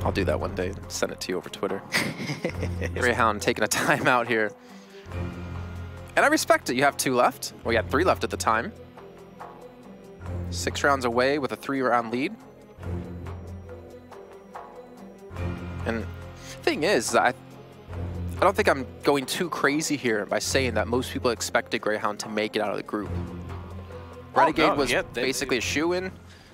I'll do that one day, send it to you over Twitter. Grayhound taking a timeout here. And I respect it. You have 2 left. Well, you had 3 left at the time. 6 rounds away with a 3-round lead. And the thing is, I don't think I'm going too crazy here by saying that most people expected Grayhound to make it out of the group. Renegade was basically a shoo-in.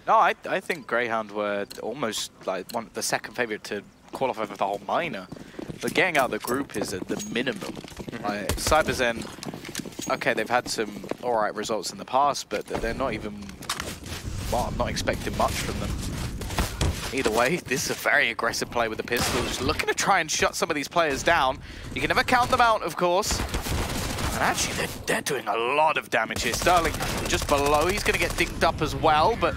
No, I think Grayhound were almost like the second favorite to qualify for the whole minor. But getting out of the group is at the minimum. CyberZen, okay, they've had some alright results in the past, but they're not even, well, I'm not expecting much from them. Either way, this is a very aggressive play with the pistol, just looking to try and shut some of these players down. You can never count them out, of course. And actually, they're doing a lot of damage here. Sterling just below, he's going to get dinged up as well, but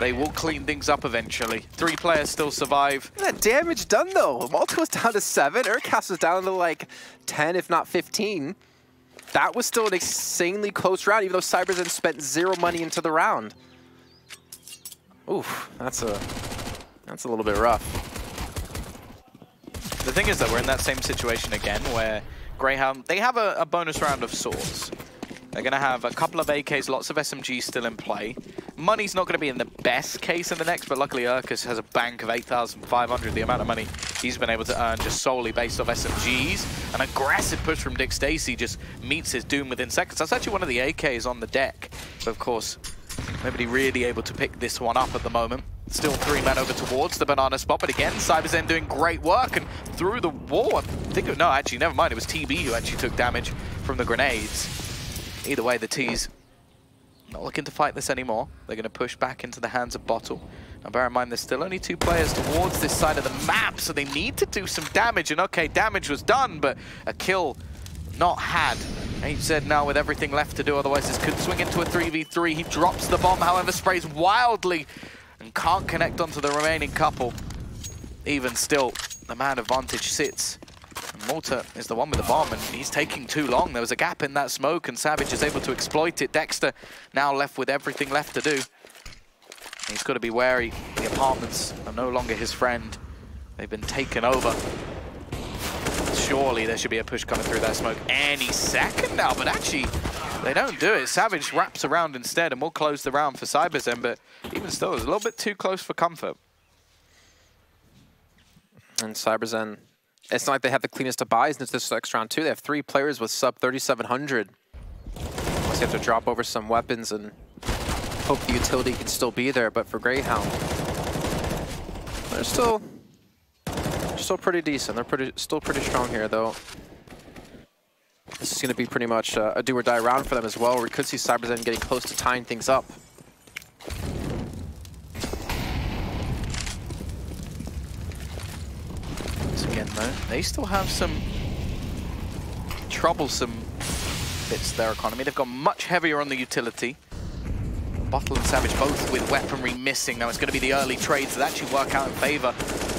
they will clean things up eventually. 3 players still survive. Look at that damage done, though. Malta was down to 7. Urkast was down to like 10, if not 15. That was still an insanely close round, even though CyberZen spent 0 money into the round. Oof, that's a little bit rough. The thing is that we're in that same situation again, where Grayhound, they have a bonus round of swords. They're going to have a couple of AKs, lots of SMGs still in play. Money's not going to be in the best case in the next, but luckily Urkust has a bank of 8,500, the amount of money he's been able to earn just solely based off SMGs. An aggressive push from Dick Stacey just meets his doom within seconds. That's actually one of the AKs on the deck. But of course, nobody really able to pick this one up at the moment. Still 3 men over towards the banana spot, but again, CyberZen doing great work and through the wall. I think, no, actually, never mind. It was TB who actually took damage from the grenades. Either way, the T's not looking to fight this anymore. They're going to push back into the hands of Bottle. Now bear in mind, there's still only 2 players towards this side of the map, so they need to do some damage. And okay, damage was done, but a kill not had. HZ now with everything left to do, otherwise this could swing into a 3v3. He drops the bomb, however, sprays wildly and can't connect onto the remaining couple. Even still, the man advantage sits. And Malta is the one with the bomb, and he's taking too long. There was a gap in that smoke, and Savage is able to exploit it. Dexter now left with everything left to do. He's got to be wary. The apartments are no longer his friend. They've been taken over. Surely there should be a push coming through that smoke any second now, but actually they don't do it. Savage wraps around instead, and we'll close the round for CyberZen, but even still, it's a little bit too close for comfort. And CyberZen, it's not like they have the cleanest of buys into this next round too. They have 3 players with sub 3,700. Unless you have to drop over some weapons and hope the utility can still be there, but for Grayhound, they're still pretty decent. They're still pretty strong here, though. This is going to be pretty much a do-or-die round for them as well, where we could see CyberZen getting close to tying things up. Once again, though, they still have some troublesome bits to their economy. They've got much heavier on the utility. Bottle and Savage both with weaponry missing. Now it's going to be the early trades that actually work out in favor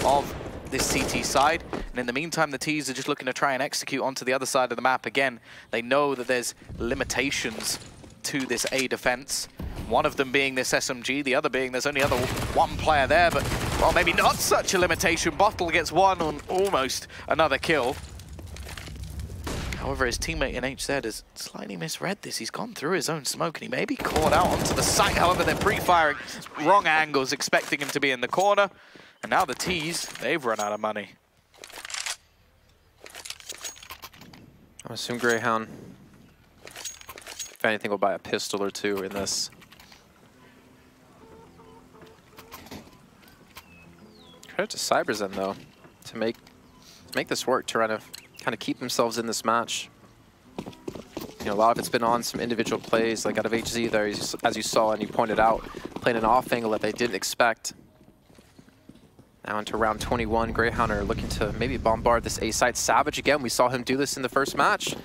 of this CT side. And in the meantime, the Ts are just looking to try and execute onto the other side of the map. Again, they know that there's limitations to this A defense. One of them being this SMG, the other being there's only one player there, but, well, maybe not such a limitation. Bottle gets one on almost another kill. However, his teammate in HZ has slightly misread this. He's gone through his own smoke, and he may be caught out onto the site. However, they're pre-firing wrong angles, expecting him to be in the corner. And now the Ts, they've run out of money. I assume Grayhound, if anything, will buy a pistol or 2 in this. Credit to CyberZen, though, to make this work, to kind of keep themselves in this match. You know, a lot of it's been on some individual plays, like out of HZ there, as you saw and you pointed out, playing an off angle that they didn't expect. Now into round 21, Grayhound are looking to maybe bombard this A site. Savage again, we saw him do this in the first match.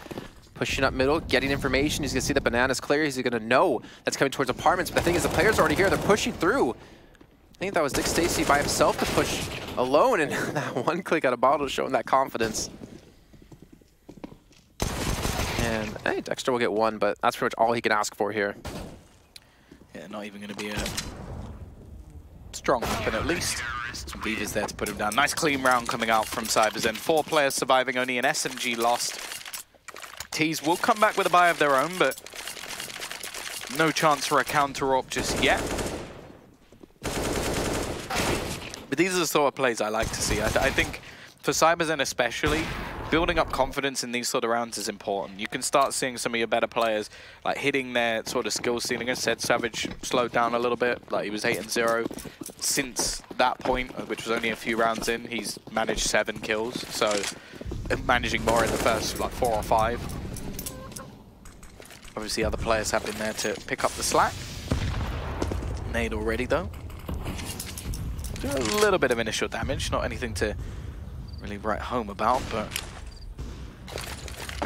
Pushing up middle, getting information. He's gonna see the banana's clear. He's gonna know that's coming towards apartments. But the thing is, the players are already here. They're pushing through. I think that was Dick Stacy by himself to push alone, and that one click out of bottle showing that confidence. And hey, Dexter will get 1, but that's pretty much all he can ask for here. Yeah, not even gonna be a strong weapon at least. Some beavers there to put him down. Nice clean round coming out from CyberZen. 4 players surviving, only an SMG lost. Ts will come back with a buy of their own, but no chance for a counter-AWP just yet. But these are the sort of plays I like to see. I think for CyberZen especially, building up confidence in these sort of rounds is important. You can start seeing some of your better players like hitting their sort of skill ceiling. As I said, Savage slowed down a little bit. Like he was 8-0. Since that point, which was only a few rounds in, he's managed 7 kills. So managing more in the first like 4 or 5. Obviously other players have been there to pick up the slack. Nade already though. Do a little bit of initial damage, not anything to really write home about, but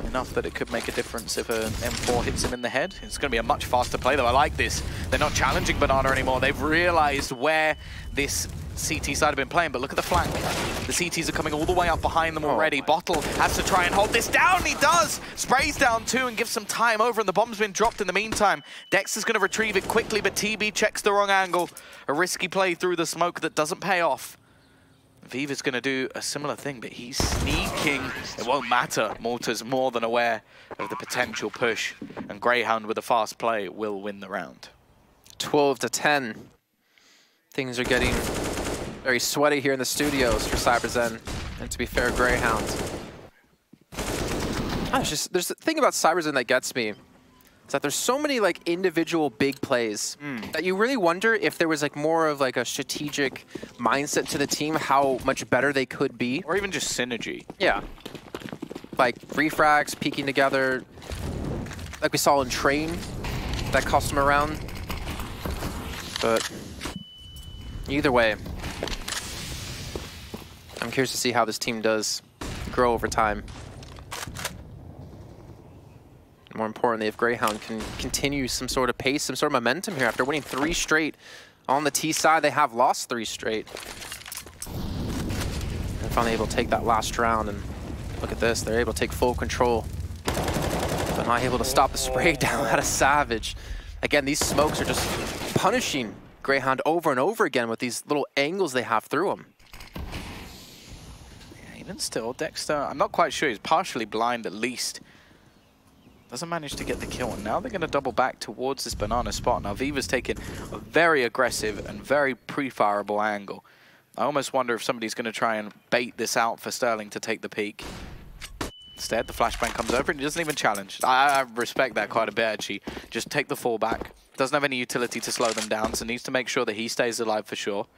enough that it could make a difference if an M4 hits him in the head. It's going to be a much faster play, though. I like this. They're not challenging Banana anymore. They've realized where this CT side have been playing, but look at the flank. The CTs are coming all the way up behind them already. Bottle has to try and hold this down. He does! Sprays down 2 and gives some time over, and the bomb's been dropped in the meantime. Dexter's going to retrieve it quickly, but TB checks the wrong angle. A risky play through the smoke that doesn't pay off. Viva's going to do a similar thing, but he's sneaking. It won't matter. Malta's more than aware of the potential push, and Grayhound with a fast play will win the round. 12-10. Things are getting very sweaty here in the studios for CyberZen, and to be fair, Grayhound. There's the thing about CyberZen that gets me. Is that there's so many like individual big plays that you really wonder if there was like more of like a strategic mindset to the team, how much better they could be. Or even just synergy. Yeah. Like refrags, peeking together, like we saw in Train, that cost them around. But Either way, I'm curious to see how this team does grow over time. More importantly, if Grayhound can continue some sort of pace, some sort of momentum here after winning 3 straight on the T side, they have lost 3 straight. They're finally able to take that last round, and look at this, they're able to take full control, but not able to stop the spray down out of Savage. Again, these smokes are just punishing Grayhound over and over again with these little angles they have through them. Yeah, even still, Dexter, I'm not quite sure, he's partially blind at least. Doesn't manage to get the kill, and now they're going to double back towards this banana spot. Now Viva's taken a very aggressive and very pre-fireable angle. I almost wonder if somebody's going to try and bait this out for Sterling to take the peak. Instead, the flashbang comes over and he doesn't even challenge. I respect that quite a bit, actually. Just take the fallback. Doesn't have any utility to slow them down, so needs to make sure that he stays alive for sure.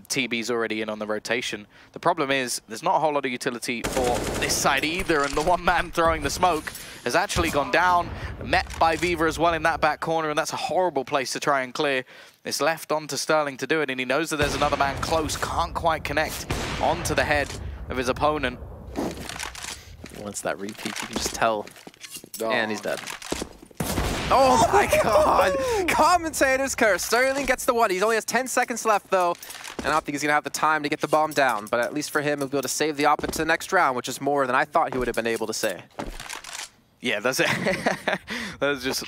TB's already in on the rotation. The problem is, there's not a whole lot of utility for this side either, and the one man throwing the smoke has actually gone down, met by Viva as well in that back corner, and that's a horrible place to try and clear. It's left on to Sterling to do it, and he knows that there's another man close, can't quite connect onto the head of his opponent. Once that repeat, you can just tell. Oh. And he's dead. Oh my god! Commentator's curse. Sterling gets the one. He only has 10 seconds left, though. And I don't think he's going to have the time to get the bomb down. But at least for him, he'll be able to save the op into the next round, which is more than I thought he would have been able to say. Yeah, that's it. That's just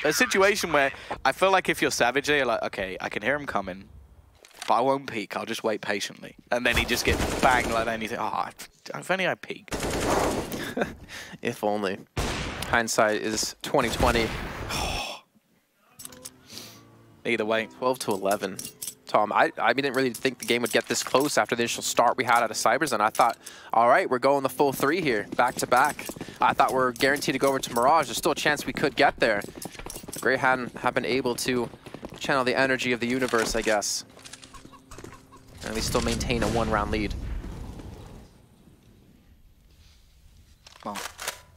a situation where I feel like if you're Savage, you're like, okay, I can hear him coming, but I won't peek. I'll just wait patiently. And then he just gets banged like that, and you think, oh, if only I peeked. If only. Hindsight is 2020. Either way. 12-11. Tom, I didn't really think the game would get this close after the initial start we had out of CyberZen. I thought, all right, we're going the full 3 here, back to back. I thought we're guaranteed to go over to Mirage. There's still a chance we could get there. Grayhound have been able to channel the energy of the universe, I guess. And we still maintain a 1-round lead. Well,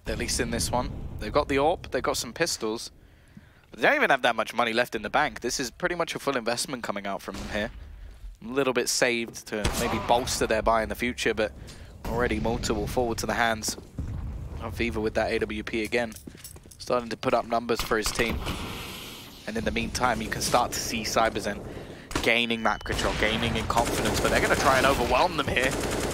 at least in this one. They've got the AWP, they've got some pistols. But they don't even have that much money left in the bank. This is pretty much a full investment coming out from them here. A little bit saved to maybe bolster their buy in the future, but already multiple forward to the hands of Viva with that AWP again. Starting to put up numbers for his team. And in the meantime, you can start to see CyberZen gaining map control, gaining in confidence, but they're going to try and overwhelm them here.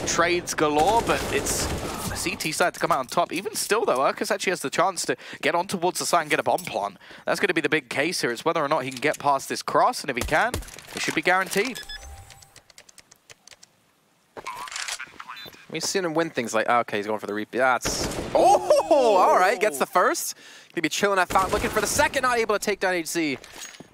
Trades galore, but it's the CT side to come out on top. Even still, though, Urkus actually has the chance to get on towards the side and get a bomb plant. That's going to be the big case here. It's whether or not he can get past this cross, and if he can, it should be guaranteed. We've seen him win things like, okay, he's going for the repeat. That's, oh, all right, gets the first. Gonna be chilling at fountain, looking for the second, not able to take down HC.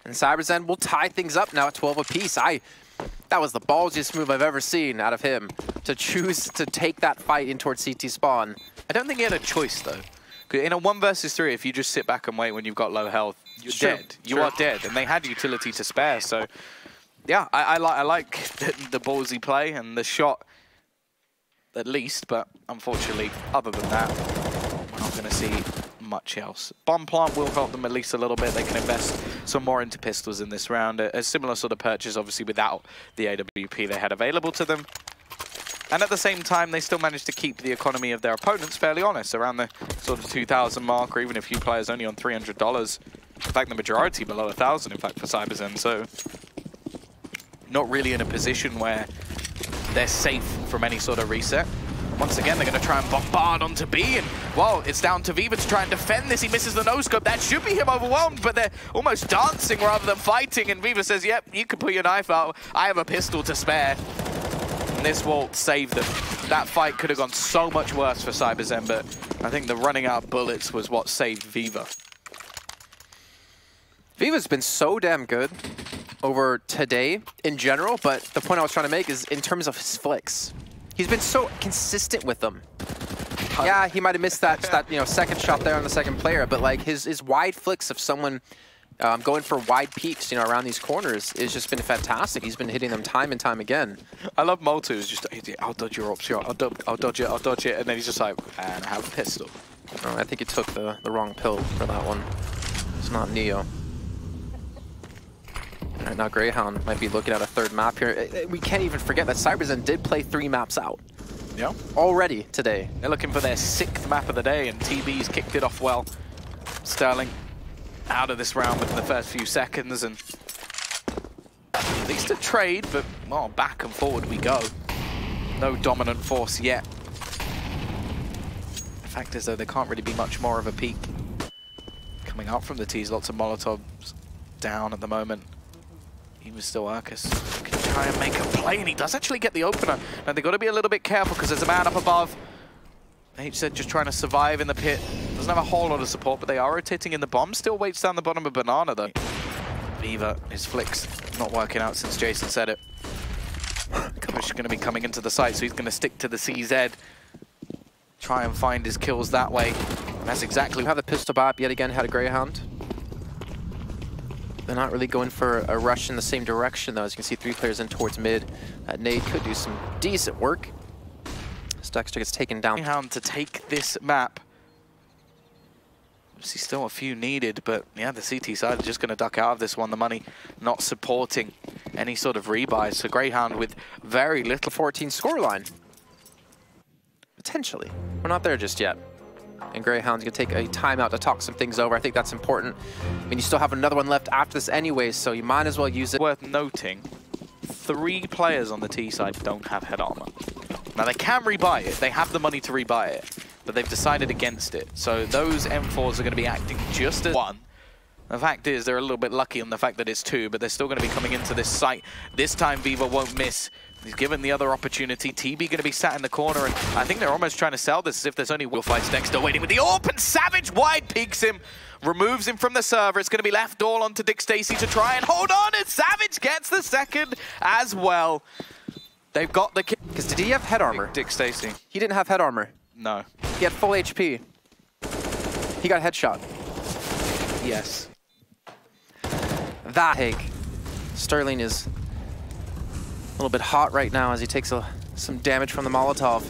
And CyberZen will tie things up now at 12 apiece. That was the ballsiest move I've ever seen out of him, to choose to take that fight in towards CT spawn. I don't think he had a choice, though. In a 1 versus 3, if you just sit back and wait when you've got low health, you're dead. You are dead, and they had utility to spare. So, yeah, I like the ballsy play and the shot, at least. But unfortunately, other than that, we're not going to see much else. Bomb plant will help them at least a little bit. They can invest some more into pistols in this round. A similar sort of purchase, obviously, without the AWP they had available to them. And at the same time, they still managed to keep the economy of their opponents fairly honest, around the sort of 2,000 mark, or even a few players only on $300. In fact, the majority below 1,000, in fact, for CyberZen. So, not really in a position where they're safe from any sort of reset. Once again, they're going to try and bombard onto B, and, well, it's down to Viva to try and defend this. He misses the no-scope. That should be him overwhelmed, but they're almost dancing rather than fighting, and Viva says, yep, you can put your knife out. I have a pistol to spare. And this will save them. That fight could have gone so much worse for CyberZen, but I think the running out of bullets was what saved Viva. Viva's been so damn good over today in general, but the point I was trying to make is in terms of his flicks. He's been so consistent with them. Yeah, he might have missed that second shot there on the second player, but like his wide flicks of someone going for wide peaks, around these corners has just been fantastic. He's been hitting them time and time again. I love Molto, who's just, I'll dodge your option, I'll dodge it, and then he's just like, and I have a pistol. Oh, I think he took the wrong pill for that one. It's not Neo. Right now, Grayhound might be looking at a third map here. We can't even forget that CyberZen did play 3 maps out. Yeah. Already today. They're looking for their 6th map of the day, and TB's kicked it off well. Sterling out of this round within the first few seconds, and at least a trade, but well, back and forward we go. No dominant force yet. The fact is, though, there can't really be much more of a peak coming out from the T's. Lots of Molotovs down at the moment. Even still, Urkus can try and make a play, and he does actually get the opener. Now they've got to be a little bit careful because there's a man up above. HZ just trying to survive in the pit. Doesn't have a whole lot of support, but they are rotating in the bomb. Still waits down the bottom of Banana, though. Viva, his flicks not working out since Jason said it. Push going to be coming into the site, so he's going to stick to the CZ. Try and find his kills that way. And that's exactly... We have the pistol bop yet again, had a Grayhound. They're not really going for a rush in the same direction, though. As you can see, 3 players in towards mid. Nade could do some decent work. As Dexter gets taken down. Grayhound to take this map. Obviously still a few needed, but yeah, the CT side are just going to duck out of this one. The money not supporting any sort of rebuys. So Grayhound with very little. 14 scoreline. Potentially. We're not there just yet. And Grayhound's going to take a timeout to talk some things over. I think that's important. I mean, you still have another one left after this anyways, so you might as well use it. Worth noting, 3 players on the T side don't have head armor. Now, they can rebuy it. They have the money to rebuy it, but they've decided against it. So those M4s are going to be acting just as 1. The fact is, they're a little bit lucky on the fact that it's 2, but they're still going to be coming into this site. This time, Viva won't miss. He's given the other opportunity. TB going to be sat in the corner, and I think they're almost trying to sell this as if there's only Will fights Dexter waiting with the open. Savage wide peeks him, removes him from the server. It's going to be left all onto Dick Stacy to try and hold on, and Savage gets the second as well. They've got the kill. Because did he have head armor? Dick Stacy. He didn't have head armor. No. He had full HP. He got headshot. Yes. That take. Sterling is a little bit hot right now as he takes some damage from the Molotov.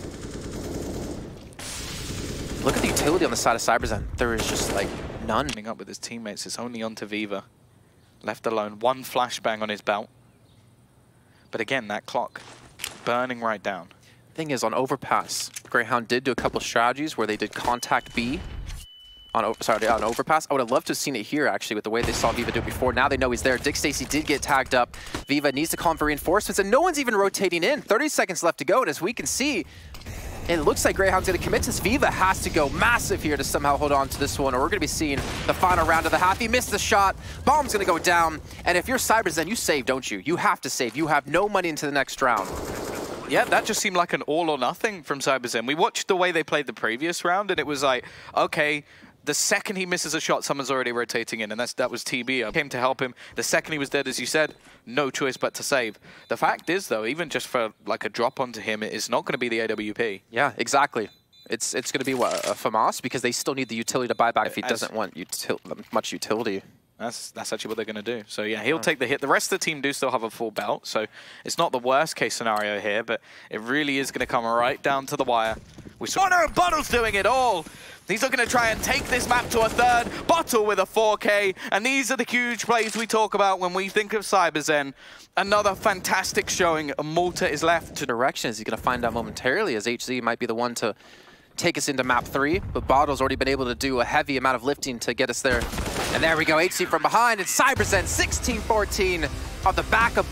Look at the utility on the side of CyberZen. There is just like none. Up with his teammates, it's only onto Viva. Left alone, 1 flashbang on his belt. But again, that clock burning right down. Thing is, on Overpass, Grayhound did do a couple strategies where they did contact B on Overpass. I would have loved to have seen it here, actually, with the way they saw Viva do it before. Now they know he's there. Dick Stacy did get tagged up. Viva needs to call for reinforcements, and no one's even rotating in. 30 seconds left to go, and as we can see, it looks like Grayhound's going to commit this. Viva has to go massive here to somehow hold on to this one, or we're going to be seeing the final round of the half. He missed the shot. Bomb's going to go down, and if you're CyberZen, you save, don't you? You have to save. You have no money into the next round. Yeah, that just seemed like an all or nothing from CyberZen. We watched the way they played the previous round, and it was like, okay, the second he misses a shot, someone's already rotating in, and that was TB. I came to help him. The second he was dead, as you said, no choice but to save. The fact is, though, even just for like a drop onto him, it's not going to be the AWP. Yeah, exactly. It's going to be what, a FAMAS, because they still need the utility to buy back if he doesn't want much utility. That's actually what they're going to do. So yeah, he'll take the hit. The rest of the team do still have a full belt, so it's not the worst case scenario here, but it really is going to come right down to the wire. We saw Bottle's doing it all. He's looking to try and take this map to a 3rd. Bottle with a 4K, and these are the huge plays we talk about when we think of CyberZen. Another fantastic showing. Malta is left to direction, as he's going to find out momentarily, as HZ might be the one to take us into map 3, but Bottle's already been able to do a heavy amount of lifting to get us there. And there we go, HZ from behind, and CyberZen 16-14 on the back of